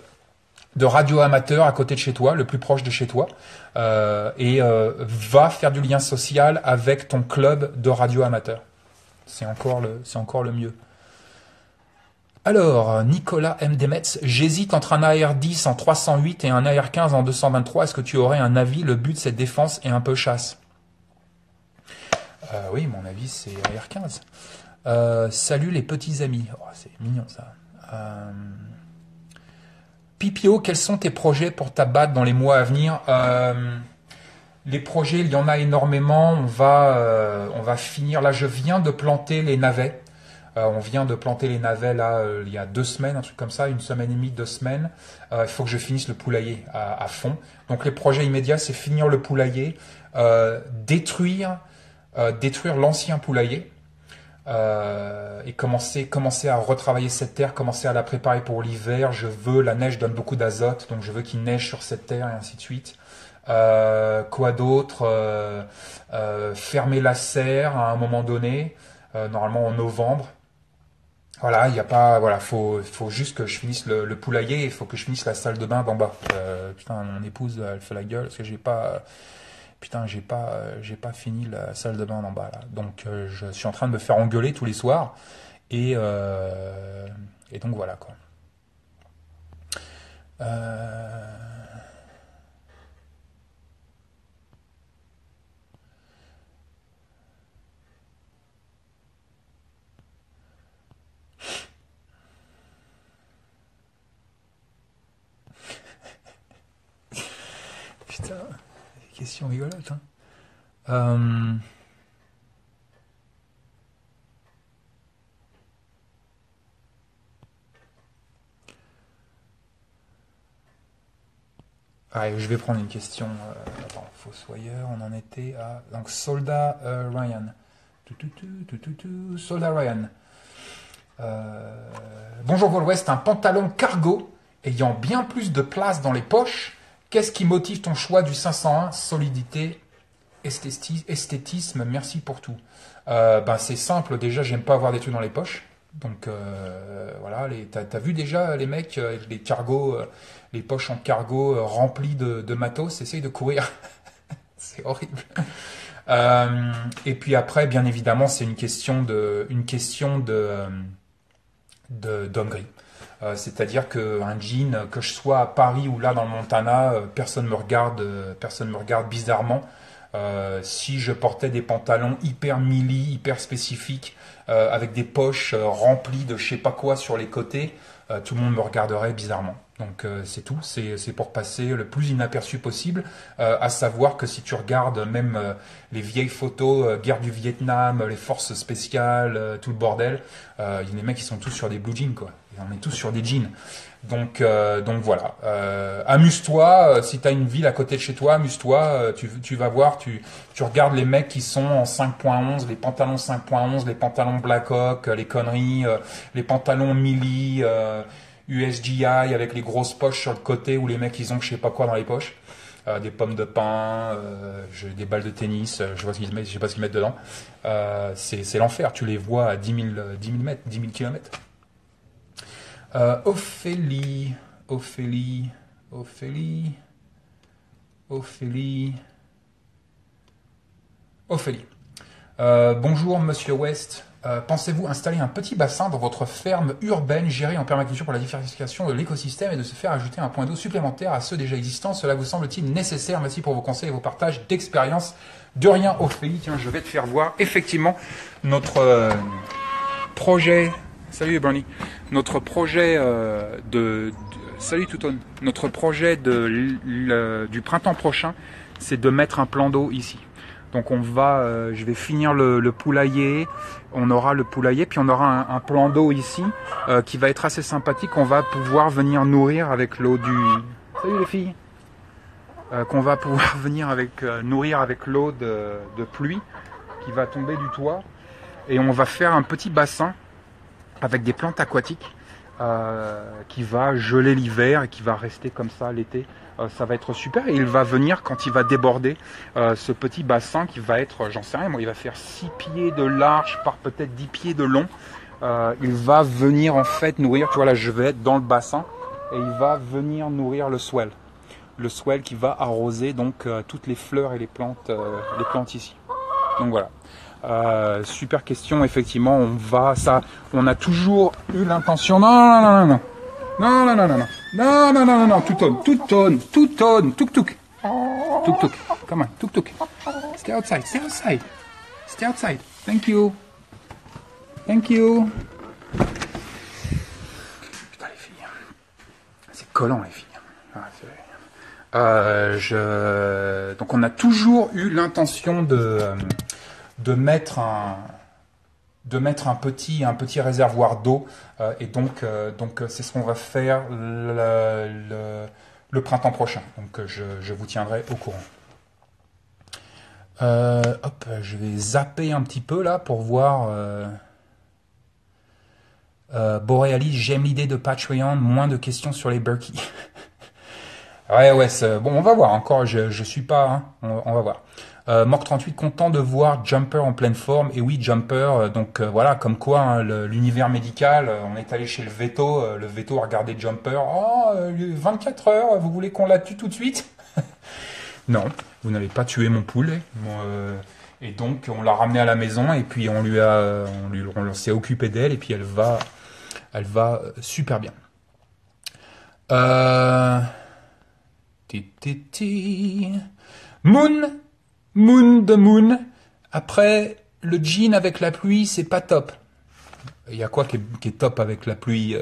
de radio amateur à côté de chez toi, le plus proche de chez toi, va faire du lien social avec ton club de radio amateur. C'est encore le mieux. Alors, Nicolas M. Demetz, j'hésite entre un AR-10 en 308 et un AR-15 en 223. Est-ce que tu aurais un avis? Le but, c'est défense et un peu chasse. Oui, mon avis, c'est AR-15. Salut les petits amis. Oh, c'est mignon ça. Pipio, quels sont tes projets pour ta BAT dans les mois à venir? Les projets, il y en a énormément. On va finir. Là, je viens de planter les navets. On vient de planter les navets là il y a 2 semaines, un truc comme ça, 1 semaine et demie, 2 semaines. Il faut que je finisse le poulailler à fond. Donc les projets immédiats, c'est finir le poulailler, détruire l'ancien poulailler. Et commencer à retravailler cette terre, commencer à la préparer pour l'hiver. La neige donne beaucoup d'azote, donc je veux qu'il neige sur cette terre et ainsi de suite. Quoi d'autre? Fermer la serre à un moment donné, normalement en novembre. Voilà, il y a pas, voilà, faut juste que je finisse le poulailler, il faut que je finisse la salle de bain d'en bas. Mon épouse, elle fait la gueule parce que j'ai pas fini la salle de bain d'en bas là. Donc je suis en train de me faire engueuler tous les soirs et donc voilà quoi. Putain, question rigolote. Allez, je vais prendre une question. Attends, Fossoyeur, on en était à. Donc, Soldat Ryan. Soldat Ryan. Bonjour Vol West, un pantalon cargo ayant bien plus de place dans les poches. Qu'est-ce qui motive ton choix du 501? Solidité, esthétisme, merci pour tout. C'est simple, déjà j'aime pas avoir des trucs dans les poches. Donc voilà, t'as vu déjà les mecs avec les cargos, les poches en cargo remplies de matos, essayent de courir. C'est horrible. Et puis après, bien évidemment, c'est une question d'hommerie. C'est-à-dire qu'un jean, que je sois à Paris ou là dans le Montana, personne me regarde bizarrement Si je portais des pantalons hyper mili, hyper spécifiques, avec des poches remplies de je sais pas quoi sur les côtés, tout le monde me regarderait bizarrement. Donc c'est tout, c'est pour passer le plus inaperçu possible, à savoir que si tu regardes même les vieilles photos, guerre du Vietnam, les forces spéciales, tout le bordel, les mecs ils sont tous sur des blue jeans quoi, on est tous sur des jeans. Donc voilà, amuse-toi, si tu as une ville à côté de chez toi, amuse-toi, tu vas voir, tu regardes les mecs qui sont en 5.11, les pantalons 5.11, les pantalons Black Hawk, les conneries, les pantalons mili, USGI avec les grosses poches sur le côté où les mecs ils ont je sais pas quoi dans les poches, des pommes de pain, des balles de tennis, je sais pas ce qu'ils mettent dedans, c'est l'enfer, tu les vois à 10 000 mètres, 10 000 kilomètres. Ophélie. Bonjour Monsieur West. Pensez-vous installer un petit bassin dans votre ferme urbaine gérée en permaculture pour la diversification de l'écosystème et de se faire ajouter un point d'eau supplémentaire à ceux déjà existants? Cela vous semble-t-il nécessaire? Merci pour vos conseils et vos partages d'expérience. De rien, Ophélie. Tiens, je vais te faire voir effectivement notre projet. Salut Bernie. Notre projet salut Touton. Notre projet du printemps prochain, c'est de mettre un plan d'eau ici. Donc je vais finir le poulailler, on aura le poulailler, puis on aura un plan d'eau ici qui va être assez sympathique, on va pouvoir venir nourrir avec l'eau du... Salut les filles. Qu'on va pouvoir venir nourrir avec l'eau de pluie qui va tomber du toit. Et on va faire un petit bassin avec des plantes aquatiques qui va geler l'hiver et qui va rester comme ça l'été. Ça va être super et il va venir quand il va déborder ce petit bassin qui va être, j'en sais rien moi, il va faire 6 pieds de large par peut-être 10 pieds de long. Il va venir en fait nourrir, tu vois là je vais être dans le bassin et il va venir nourrir le swell. Le swell qui va arroser donc toutes les fleurs et les plantes ici. Donc voilà. Super question, effectivement, on a toujours eu l'intention. Non, tout tuk tuk, come on, tuk tuk, stay outside, thank you. Putain les filles, c'est collant les filles. Donc on a toujours eu l'intention de mettre un petit réservoir d'eau et donc c'est ce qu'on va faire le printemps prochain. Donc je vous tiendrai au courant. Je vais zapper un petit peu là pour voir. Borealis, j'aime l'idée de Patreon, moins de questions sur les Berkey. Ouais, bon, on va voir. Encore, je suis pas, hein, on va voir. Mork 38, content de voir Jumper en pleine forme. Et oui, Jumper, voilà, comme quoi, hein, l'univers médical, on est allé chez le veto a regardé Jumper. Oh, 24 heures, vous voulez qu'on la tue tout de suite? Non, vous n'avez pas tué mon poulet. Et donc, on l'a ramenée à la maison et puis on s'est occupé d'elle et puis elle va super bien. Moon. Après, le jean avec la pluie, c'est pas top. Il y a quoi qui est top avec la pluie?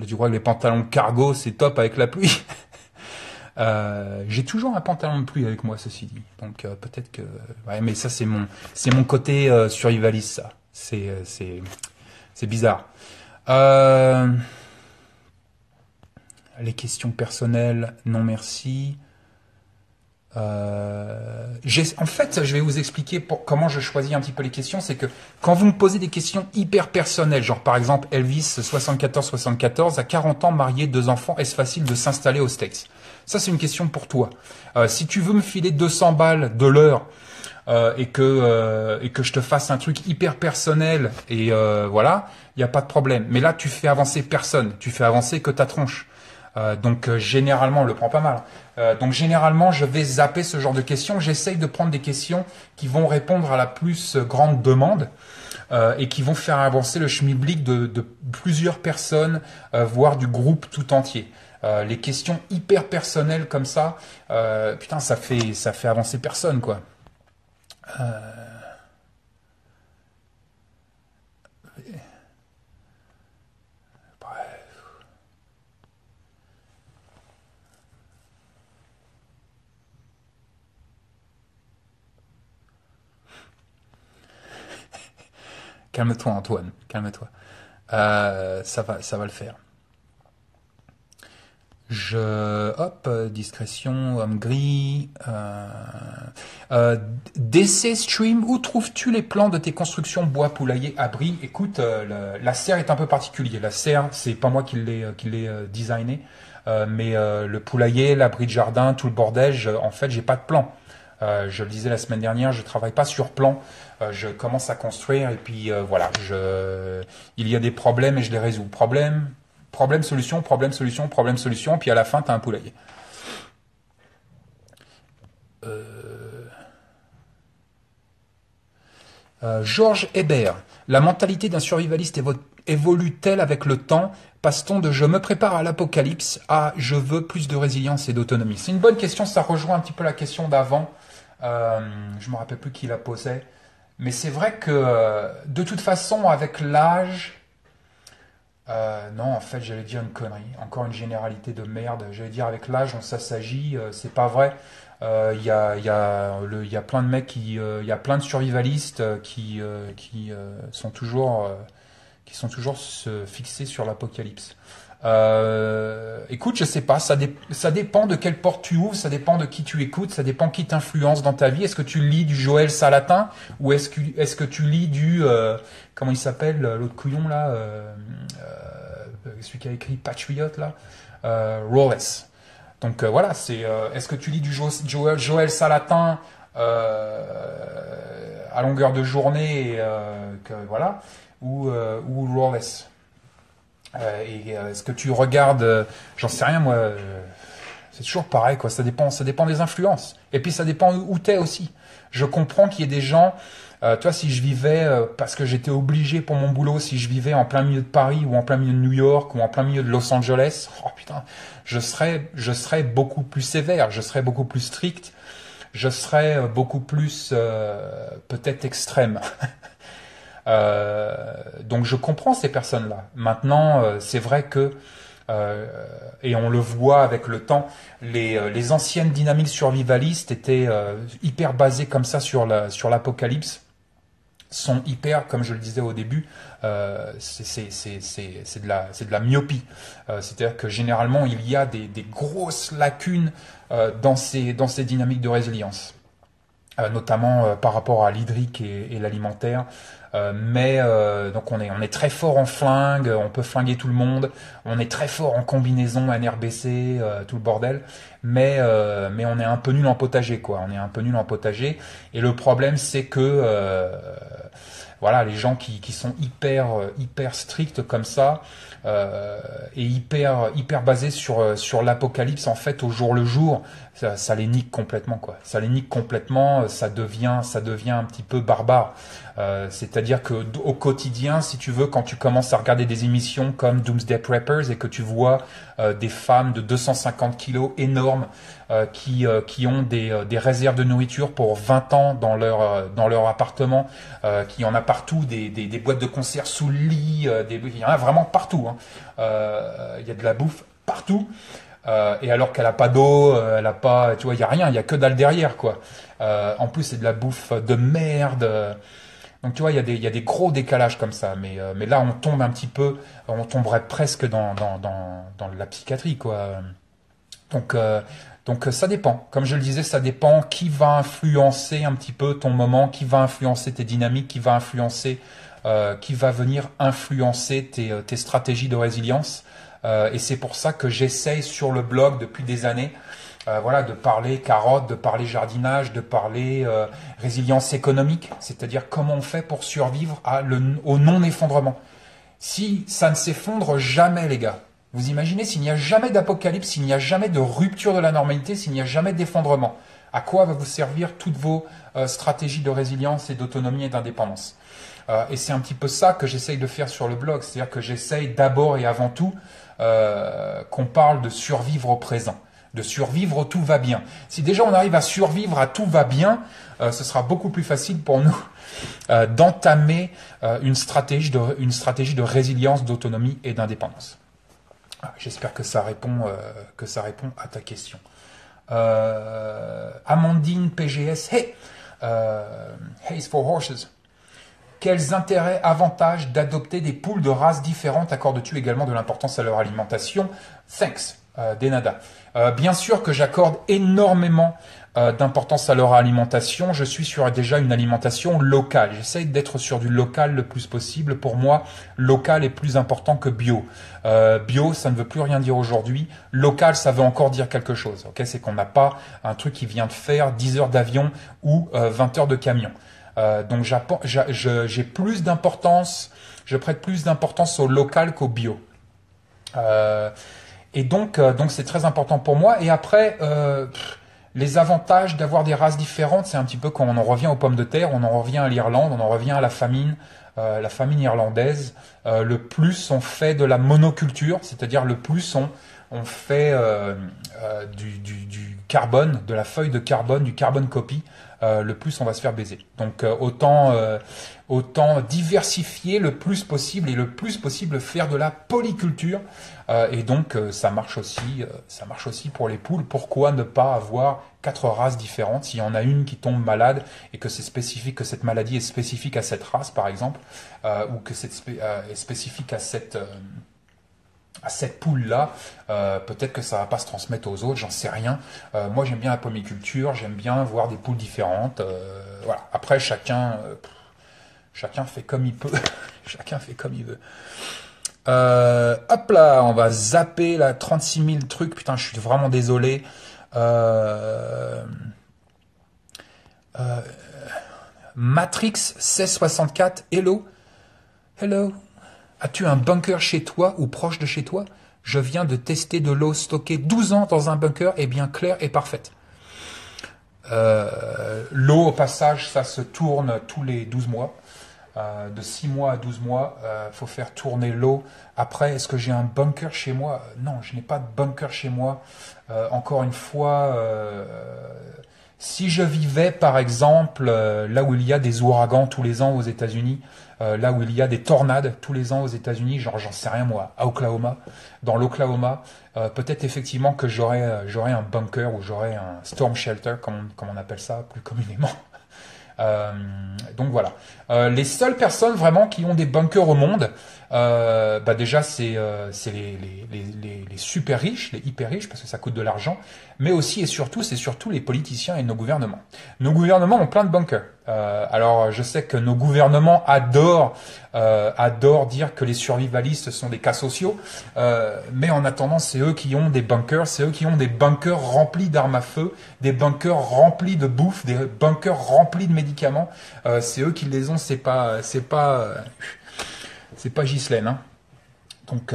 Tu crois que les pantalons cargo, c'est top avec la pluie? J'ai toujours un pantalon de pluie avec moi, ceci dit. Donc peut-être que... Ouais, mais ça, c'est mon côté survivaliste, ça. C'est bizarre. Les questions personnelles, non merci. En fait, je vais vous expliquer comment je choisis un petit peu les questions. C'est que quand vous me posez des questions hyper personnelles, genre par exemple Elvis 74 à 40 ans, marié, 2 enfants, est-ce facile de s'installer aux States? Ça, c'est une question pour toi. Si tu veux me filer 200 balles de l'heure et que je te fasse un truc hyper personnel et voilà, il n'y a pas de problème. Mais là, tu fais avancer personne. Tu fais avancer que ta tronche. Donc généralement, on le prend pas mal. Donc généralement, je vais zapper ce genre de questions. J'essaye de prendre des questions qui vont répondre à la plus grande demande et qui vont faire avancer le schmilblick de plusieurs personnes, voire du groupe tout entier. Les questions hyper personnelles comme ça, putain, ça fait avancer personne, quoi. Bref. Calme-toi, Antoine, calme-toi. Ça va le faire. Hop, discrétion, homme gris. DC Stream, où trouves-tu les plans de tes constructions bois, poulailler, abri? Écoute, la serre est un peu particulier. La serre, c'est pas moi qui l'ai designé, mais le poulailler, l'abri de jardin, tout le bordel, en fait, j'ai pas de plan. Je le disais la semaine dernière, je travaille pas sur plan. Je commence à construire et puis voilà, il y a des problèmes et je les résous. Problème, solution, problème, solution, problème, solution, puis à la fin, tu as un poulailler. Georges Hébert, la mentalité d'un survivaliste évolue-t-elle avec le temps? Passe-t-on de je me prépare à l'apocalypse à je veux plus de résilience et d'autonomie? C'est une bonne question, ça rejoint un petit peu la question d'avant. Je me rappelle plus qui la posait. Mais c'est vrai que de toute façon, avec l'âge, non, en fait, j'allais dire une connerie. Encore une généralité de merde. J'allais dire avec l'âge, on s'assagit. C'est pas vrai. Il y a plein de mecs il y a plein de survivalistes qui sont toujours fixés sur l'apocalypse. Écoute, je sais pas, ça dépend de quelle porte tu ouvres, ça dépend de qui tu écoutes, ça dépend qui t'influence dans ta vie. Est-ce que tu lis du Joël Salatin ou est-ce que tu lis du comment il s'appelle l'autre couillon là, celui qui a écrit Patriot là, Rawls. Donc voilà, est-ce que tu lis du Joël Salatin à longueur de journée voilà ou Rawls. Est-ce que tu regardes, j'en sais rien moi, c'est toujours pareil quoi, ça dépend des influences. Et puis ça dépend où t'es aussi. Je comprends qu'il y ait des gens, toi si je vivais, parce que j'étais obligé pour mon boulot, si je vivais en plein milieu de Paris ou en plein milieu de New York ou en plein milieu de Los Angeles, oh putain, je serais beaucoup plus sévère, je serais beaucoup plus strict, je serais beaucoup plus peut-être extrême. Donc je comprends ces personnes-là. Maintenant, c'est vrai que et on le voit avec le temps, les anciennes dynamiques survivalistes étaient hyper basées comme ça sur l'apocalypse, sont hyper, comme je le disais au début, c'est de la myopie. C'est-à-dire que généralement il y a des grosses lacunes dans ces dynamiques de résilience. Notamment par rapport à l'hydrique et l'alimentaire. Donc on est très fort en flingue, on peut flinguer tout le monde, on est très fort en combinaison, NRBC, tout le bordel, mais on est un peu nul en potager quoi, on est un peu nul en potager, et le problème c'est que voilà, les gens qui sont hyper stricts comme ça, et hyper basés sur l'apocalypse en fait au jour le jour, ça les nique complètement quoi. Ça les nique complètement, ça devient un petit peu barbare. C'est-à-dire que au quotidien, si tu veux, quand tu commences à regarder des émissions comme Doomsday Preppers et que tu vois des femmes de 250 kilos énormes qui ont des réserves de nourriture pour 20 ans dans leur appartement, qui en a partout, des boîtes de conserve sous le lit, il y en a vraiment partout. Hein. Il y a de la bouffe partout. Et alors qu'elle a pas d'eau, elle a pas, tu vois, il y a rien, il y a que dalle derrière quoi. En plus c'est de la bouffe de merde. Donc tu vois, il y a des gros décalages comme ça, mais là on tombe un petit peu, on tomberait presque dans la psychiatrie quoi. Donc ça dépend. Comme je le disais, ça dépend qui va influencer un petit peu ton moment, qui va influencer tes dynamiques, qui va venir influencer tes stratégies de résilience. Et c'est pour ça que j'essaye sur le blog depuis des années, voilà, de parler carottes, de parler jardinage, de parler résilience économique, c'est-à-dire comment on fait pour survivre au non-effondrement. Si ça ne s'effondre jamais, les gars, vous imaginez s'il n'y a jamais d'apocalypse, s'il n'y a jamais de rupture de la normalité, s'il n'y a jamais d'effondrement, à quoi va vous servir toutes vos stratégies de résilience et d'autonomie et d'indépendance? Et c'est un petit peu ça que j'essaye de faire sur le blog, c'est-à-dire que j'essaye d'abord et avant tout qu'on parle de survivre au présent. de survivre, tout va bien. Si déjà on arrive à survivre à tout va bien, ce sera beaucoup plus facile pour nous d'entamer une stratégie de résilience, d'autonomie et d'indépendance. J'espère que ça répond à ta question. Amandine PGS, hey, Haze for Horses. Quels intérêts, avantages d'adopter des poules de races différentes accordes-tu également de l'importance à leur alimentation? Thanks, Denada. Bien sûr que j'accorde énormément d'importance à leur alimentation. Je suis sur déjà une alimentation locale. J'essaye d'être sur du local le plus possible. Pour moi, local est plus important que bio. Bio, ça ne veut plus rien dire aujourd'hui. Local, ça veut encore dire quelque chose. Okay, c'est qu'on n'a pas un truc qui vient de faire 10 heures d'avion ou 20 heures de camion. Donc j'ai plus d'importance, je prête plus d'importance au local qu'au bio. Et donc c'est très important pour moi. Et après, les avantages d'avoir des races différentes, c'est un petit peu quand on en revient aux pommes de terre, on en revient à l'Irlande, on en revient à la famine irlandaise. Le plus on fait de la monoculture, c'est-à-dire le plus on fait du carbone, de la feuille de carbone, du carbone copy. Le plus on va se faire baiser. Donc autant diversifier le plus possible et le plus possible faire de la polyculture. Et donc ça marche aussi pour les poules. Pourquoi ne pas avoir 4 races différentes s'il y en a une qui tombe malade et que c'est spécifique, que cette maladie est spécifique à cette race par exemple, ou que c'est spécifique à cette poule-là, peut-être que ça va pas se transmettre aux autres, j'en sais rien. Moi, j'aime bien la polyculture, j'aime bien voir des poules différentes. Voilà. Après, chacun fait comme il peut. Chacun fait comme il veut. Hop là, on va zapper là, 36 000 trucs. Putain, je suis vraiment désolé. Matrix 1664, hello. Hello. As-tu un bunker chez toi ou proche de chez toi? Je viens de tester de l'eau stockée 12 ans dans un bunker et bien claire et parfaite. L'eau, au passage, ça se tourne tous les 12 mois. De 6 mois à 12 mois, faut faire tourner l'eau. Après, est-ce que j'ai un bunker chez moi? Non, je n'ai pas de bunker chez moi. Encore une fois, si je vivais, par exemple, là où il y a des ouragans tous les ans aux États-Unis, là où il y a des tornades tous les ans aux États-Unis, genre j'en sais rien moi, à Oklahoma, dans l'Oklahoma, peut-être effectivement que j'aurais un bunker ou j'aurais un storm shelter, comme on appelle ça plus communément. Donc voilà. Les seules personnes vraiment qui ont des bunkers au monde, déjà c'est les super riches, les hyper riches parce que ça coûte de l'argent, mais aussi et surtout c'est surtout les politiciens et nos gouvernements. Nos gouvernements ont plein de bunkers. Alors je sais que nos gouvernements adorent dire que les survivalistes sont des cas sociaux, mais en attendant c'est eux qui ont des bunkers, c'est eux qui ont des bunkers remplis d'armes à feu, des bunkers remplis de bouffe, des bunkers remplis de médicaments. C'est eux qui les ont, c'est pas Ghislaine, hein. Donc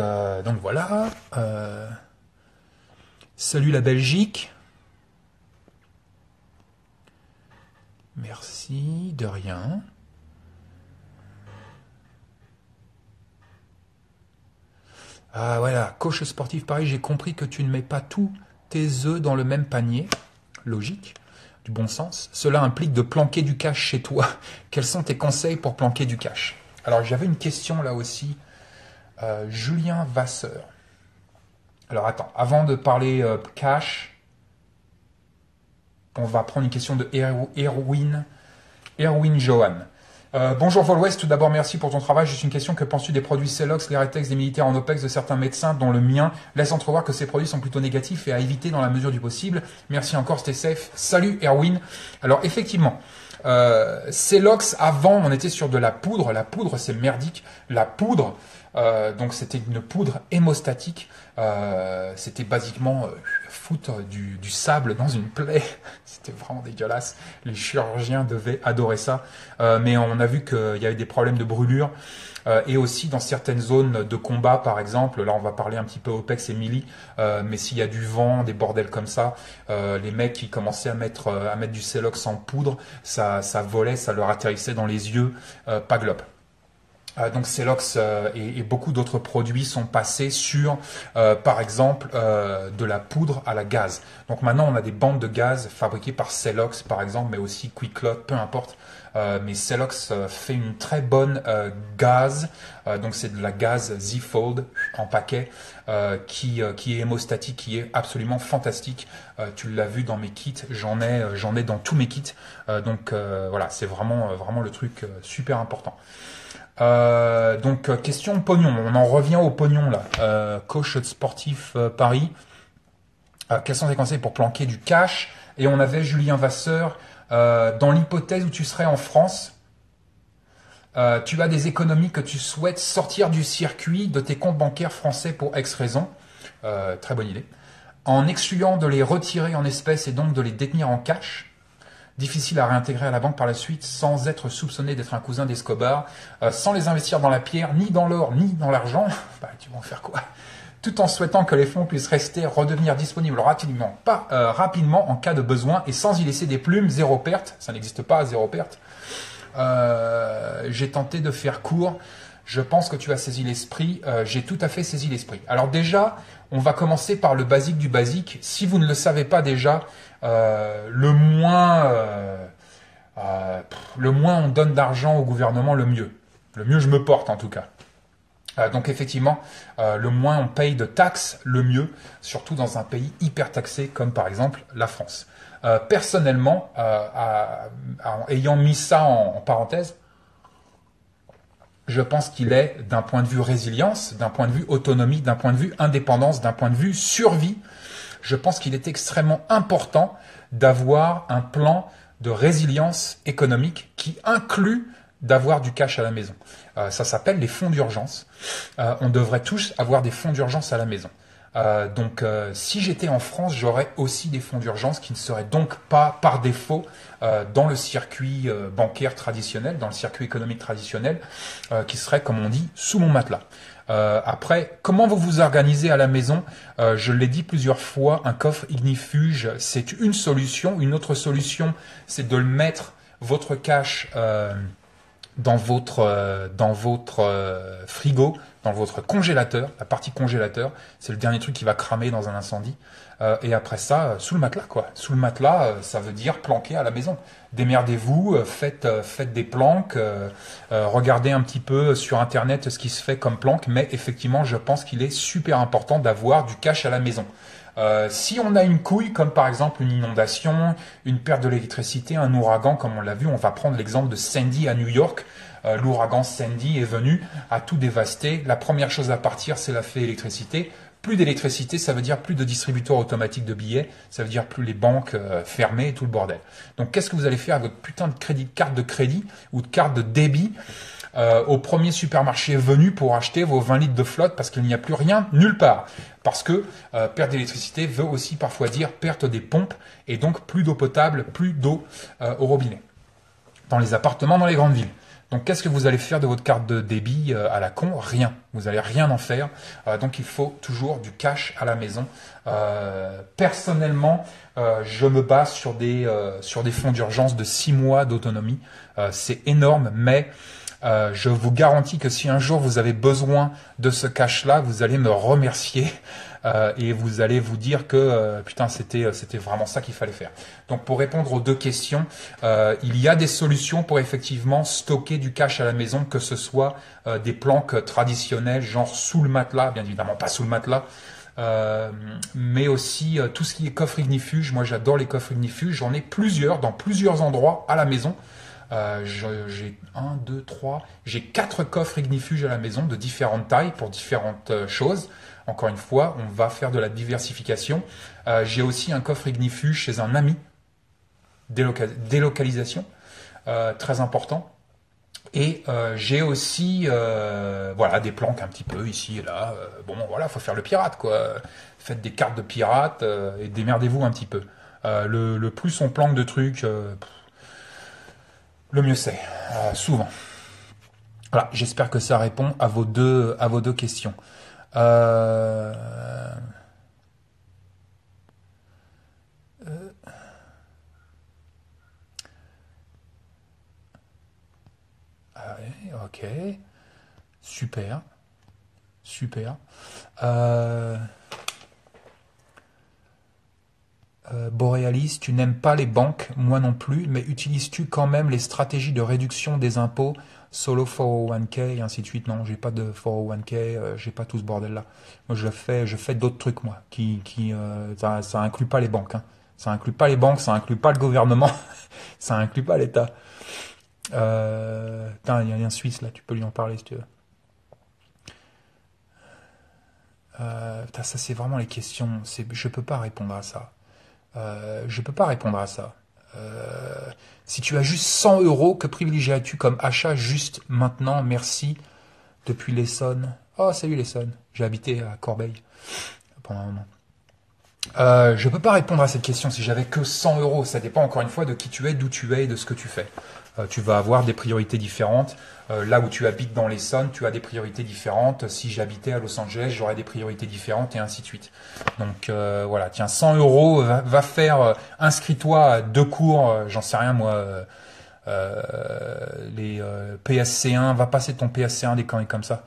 voilà. Salut la Belgique. Merci, de rien. Ah voilà, coach sportif Paris, j'ai compris que tu ne mets pas tous tes œufs dans le même panier. Logique, du bon sens. Cela implique de planquer du cash chez toi. Quels sont tes conseils pour planquer du cash? Alors j'avais une question là aussi. Julien Vasseur. Alors attends, avant de parler cash, on va prendre une question de Erwin Johan. Bonjour Vol West, tout d'abord merci pour ton travail. Juste une question, que penses-tu des produits Celox, les rétex des militaires en OPEX de certains médecins, dont le mien laisse entrevoir que ces produits sont plutôt négatifs et à éviter dans la mesure du possible. Merci encore, stay safe. Salut Erwin. Alors effectivement, Celox, avant on était sur de la poudre. La poudre c'est merdique. La poudre, donc c'était une poudre hémostatique. C'était basiquement foutre du sable dans une plaie. C'était vraiment dégueulasse. Les chirurgiens devaient adorer ça. Mais on a vu qu'il y avait des problèmes de brûlure. Et aussi dans certaines zones de combat, par exemple, là on va parler un petit peu OPEX et Mili, mais s'il y a du vent, des bordels comme ça, les mecs qui commençaient à mettre du Celox en poudre, ça volait, ça leur atterrissait dans les yeux, pas glop. Donc Celox et beaucoup d'autres produits sont passés sur, par exemple, de la poudre à la gaz. Donc maintenant, on a des bandes de gaz fabriquées par Celox, par exemple, mais aussi Quicklock, peu importe. Mais Celox fait une très bonne gaz. Donc c'est de la gaz Z-Fold en paquet qui est hémostatique, qui est absolument fantastique. Tu l'as vu dans mes kits, j'en ai dans tous mes kits. Donc voilà, c'est vraiment le truc super important. Donc question pognon, on en revient au pognon là. Coach sportif Paris, quels sont tes conseils pour planquer du cash? Et on avait Julien Vasseur, dans l'hypothèse où tu serais en France, tu as des économies que tu souhaites sortir du circuit de tes comptes bancaires français pour X raison. Très bonne idée. En excluant de les retirer en espèces et donc de les détenir en cash. Difficile à réintégrer à la banque par la suite sans être soupçonné d'être un cousin d'Escobar, sans les investir dans la pierre, ni dans l'or, ni dans l'argent. Bah, tu vas en faire quoi? Tout en souhaitant que les fonds puissent redevenir disponibles rapidement en cas de besoin et sans y laisser des plumes, zéro perte. Ça n'existe pas, zéro perte. J'ai tenté de faire court. Je pense que tu as saisi l'esprit. J'ai tout à fait saisi l'esprit. Alors déjà, on va commencer par le basique du basique. Si vous ne le savez pas déjà, le moins on donne d'argent au gouvernement, le mieux. Le mieux je me porte en tout cas. Donc effectivement, le moins on paye de taxes, le mieux, surtout dans un pays hyper taxé comme par exemple la France. Personnellement, ayant mis ça en parenthèse, je pense qu'il est, d'un point de vue résilience, d'un point de vue autonomie, d'un point de vue indépendance, d'un point de vue survie, je pense qu'il est extrêmement important d'avoir un plan de résilience économique qui inclut d'avoir du cash à la maison. Ça s'appelle les fonds d'urgence. On devrait tous avoir des fonds d'urgence à la maison. Donc, si j'étais en France, j'aurais aussi des fonds d'urgence qui ne seraient donc pas par défaut dans le circuit bancaire traditionnel, dans le circuit économique traditionnel, qui seraient, comme on dit, sous mon matelas. Après, comment vous vous organisez à la maison? Je l'ai dit plusieurs fois, un coffre ignifuge, c'est une solution. Une autre solution, c'est de le mettre, votre cash, dans votre frigo, dans votre congélateur, la partie congélateur, c'est le dernier truc qui va cramer dans un incendie. Et après ça, sous le matelas, quoi. Sous le matelas, ça veut dire planquer à la maison. Démerdez-vous, faites des planques, regardez un petit peu sur Internet ce qui se fait comme planque, mais effectivement, je pense qu'il est super important d'avoir du cash à la maison. Si on a une couille, comme par exemple une inondation, une perte de l'électricité, un ouragan, comme on l'a vu, on va prendre l'exemple de Sandy à New York. L'ouragan Sandy est venu, a tout dévasté. La première chose à partir, c'est la fée électricité. Plus d'électricité, ça veut dire plus de distributeurs automatiques de billets, ça veut dire plus les banques fermées et tout le bordel. Donc qu'est-ce que vous allez faire avec votre putain de carte de crédit ou de carte de débit au premier supermarché venu pour acheter vos 20 litres de flotte parce qu'il n'y a plus rien nulle part. Parce que perte d'électricité veut aussi parfois dire perte des pompes et donc plus d'eau potable, plus d'eau au robinet. Dans les appartements, dans les grandes villes. Donc qu'est-ce que vous allez faire de votre carte de débit à la con? Rien. Vous allez rien en faire. Donc il faut toujours du cash à la maison. Personnellement, je me base sur des fonds d'urgence de 6 mois d'autonomie. C'est énorme, mais je vous garantis que si un jour vous avez besoin de ce cash-là, vous allez me remercier et vous allez vous dire que putain c'était vraiment ça qu'il fallait faire. Donc pour répondre aux deux questions, il y a des solutions pour effectivement stocker du cash à la maison, que ce soit des planques traditionnelles, genre sous le matelas, bien évidemment pas sous le matelas, mais aussi tout ce qui est coffre ignifuge. Moi j'adore les coffres ignifuges, j'en ai plusieurs dans plusieurs endroits à la maison. J'ai 4 coffres ignifuges à la maison de différentes tailles pour différentes choses. Encore une fois, on va faire de la diversification. J'ai aussi un coffre ignifuge chez un ami, délocalisation, très important. Et j'ai aussi voilà, des planques un petit peu ici et là. Bon, voilà, faut faire le pirate, quoi. Faites des cartes de pirate et démerdez-vous un petit peu. Le plus on planque de trucs, le mieux c'est, souvent. Voilà, j'espère que ça répond à vos deux questions. Euh, ok. Super. Super. Borealis, tu n'aimes pas les banques, moi non plus, mais utilises-tu quand même les stratégies de réduction des impôts, solo 401k et ainsi de suite? Non, j'ai pas de 401k, j'ai pas tout ce bordel-là. Moi, je fais d'autres trucs, moi, ça inclut pas les banques, hein. Ça inclut pas les banques, ça inclut pas le gouvernement, ça inclut pas l'État. Putain, il y a un Suisse là, tu peux lui en parler si tu veux. Putain, ça c'est vraiment les questions. Je peux pas répondre à ça. Je peux pas répondre à ça. Si tu as juste 100 euros, que privilégierais-tu comme achat juste maintenant? Merci. Depuis l'Essonne. Oh, salut l'Essonne. J'ai habité à Corbeil pendant un moment. Je peux pas répondre à cette question si j'avais que 100 euros. Ça dépend encore une fois de qui tu es, d'où tu es et de ce que tu fais. Tu vas avoir des priorités différentes. Là où tu habites dans l'Essonne, tu as des priorités différentes. Si j'habitais à Los Angeles, j'aurais des priorités différentes et ainsi de suite. Donc voilà, tiens, 100 euros, va faire, inscris-toi à 2 cours, j'en sais rien moi, les PSC1, va passer ton PSC1, des conneries comme ça,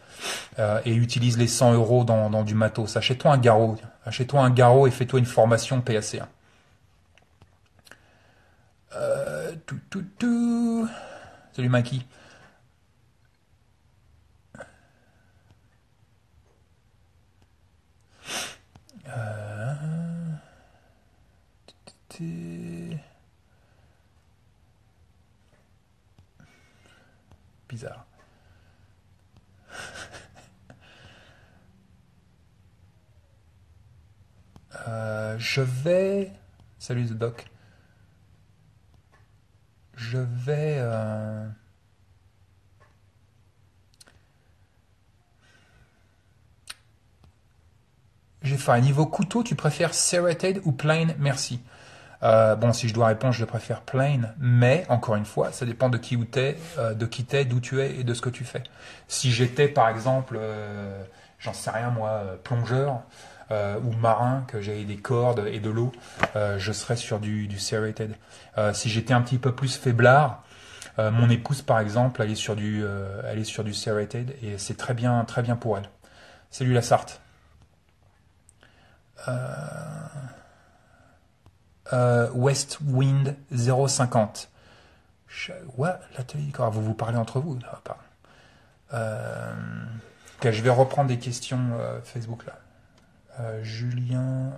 et utilise les 100 euros dans du matos. Achète-toi un garrot, et fais-toi une formation PSC1. Salut Maki. Bizarre. Je vais... Salut The Doc. Je vais... Je vais faire un niveau couteau, tu préfères serrated ou plain? Merci. Bon, si je dois répondre, je préfère plain, mais encore une fois, ça dépend de qui ou t'es, d'où tu es et de ce que tu fais. Si j'étais par exemple, j'en sais rien moi, plongeur ou marin, que j'avais des cordes et de l'eau, je serais sur du serrated. Si j'étais un petit peu plus faiblard, mon épouse par exemple, elle est sur du serrated et c'est très bien pour elle. Salut la Sarthe. West Wind 050. Ouais, l'atelier du corps. Vous vous parlez entre vous. Ah, pardon. Ok, je vais reprendre des questions Facebook là. Julien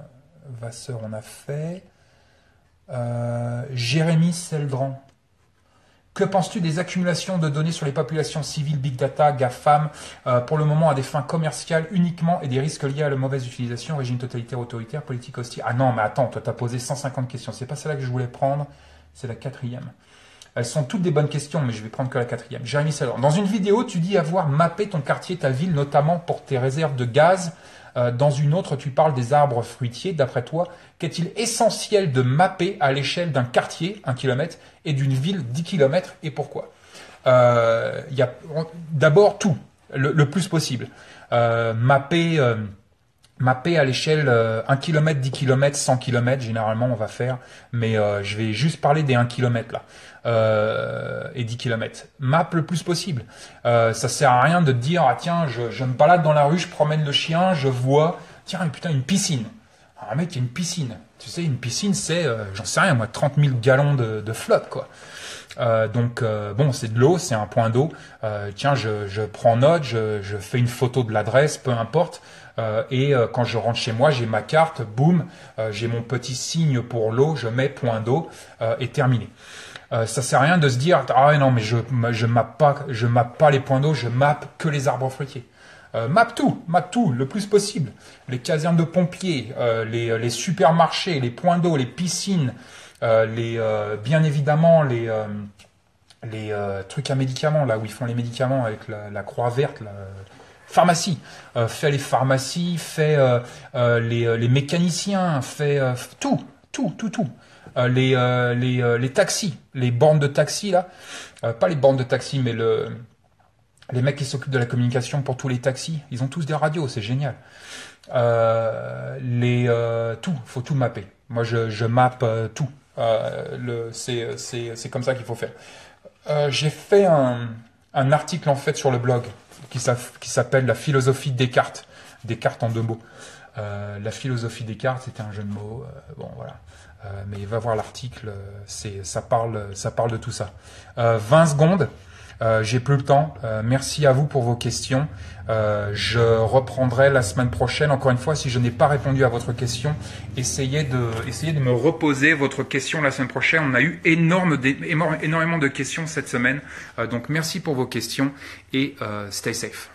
Vasseur, on a fait. Jérémy Seldran. Que penses-tu des accumulations de données sur les populations civiles, Big Data, GAFAM, pour le moment à des fins commerciales uniquement et des risques liés à la mauvaise utilisation, régime totalitaire, autoritaire, politique hostile? Ah non, mais attends, toi t'as posé 150 questions. C'est pas celle-là que je voulais prendre, c'est la 4e. Elles sont toutes des bonnes questions, mais je vais prendre que la 4e. Jérémy Seldran. Dans une vidéo, tu dis avoir mappé ton quartier, ta ville, notamment pour tes réserves de gaz. Dans une autre, tu parles des arbres fruitiers. D'après toi, qu'est-il essentiel de mapper à l'échelle d'un quartier, 1 km, et d'une ville, 10 km, et pourquoi? Il y a d'abord tout, le plus possible. Mapper à l'échelle 1 km, 10 km, 100 km, généralement on va faire, mais je vais juste parler des 1 km là. Et 10 km. Map le plus possible. Ça sert à rien de te dire, ah tiens, je me balade dans la rue, je promène le chien, je vois, tiens, putain, une piscine. Ah mec, il y a une piscine. Tu sais, une piscine, c'est, j'en sais rien, moi, 30 000 gallons de flotte, quoi. Donc bon, c'est de l'eau, c'est un point d'eau. Tiens, je prends note, je fais une photo de l'adresse, peu importe. Et quand je rentre chez moi, j'ai ma carte, boum, j'ai mon petit signe pour l'eau, je mets point d'eau et terminé. Ça sert à rien de se dire, ah non, mais je mappe pas les points d'eau, je mappe que les arbres fruitiers. Map tout le plus possible. Les casernes de pompiers, les supermarchés, les points d'eau, les piscines, bien évidemment les trucs à médicaments, là où ils font les médicaments avec la croix verte, la pharmacie. Fais les pharmacies, fais les mécaniciens, fais tout. Les taxis, les bornes de taxi là, pas les bornes de taxi, mais les mecs qui s'occupent de la communication pour tous les taxis, ils ont tous des radios, c'est génial. Faut tout mapper. Moi, je mappe tout. C'est comme ça qu'il faut faire. J'ai fait un article en fait sur le blog qui s'appelle La philosophie de Descartes. Descartes en 2 mots. La philosophie des cartes, c'était un jeu de mots. Bon, voilà. Mais va voir l'article, ça parle de tout ça. 20 secondes. J'ai plus le temps. Merci à vous pour vos questions. Je reprendrai la semaine prochaine. Encore une fois, si je n'ai pas répondu à votre question, essayez de me reposer votre question la semaine prochaine. On a eu énormément de questions cette semaine. Donc merci pour vos questions et stay safe.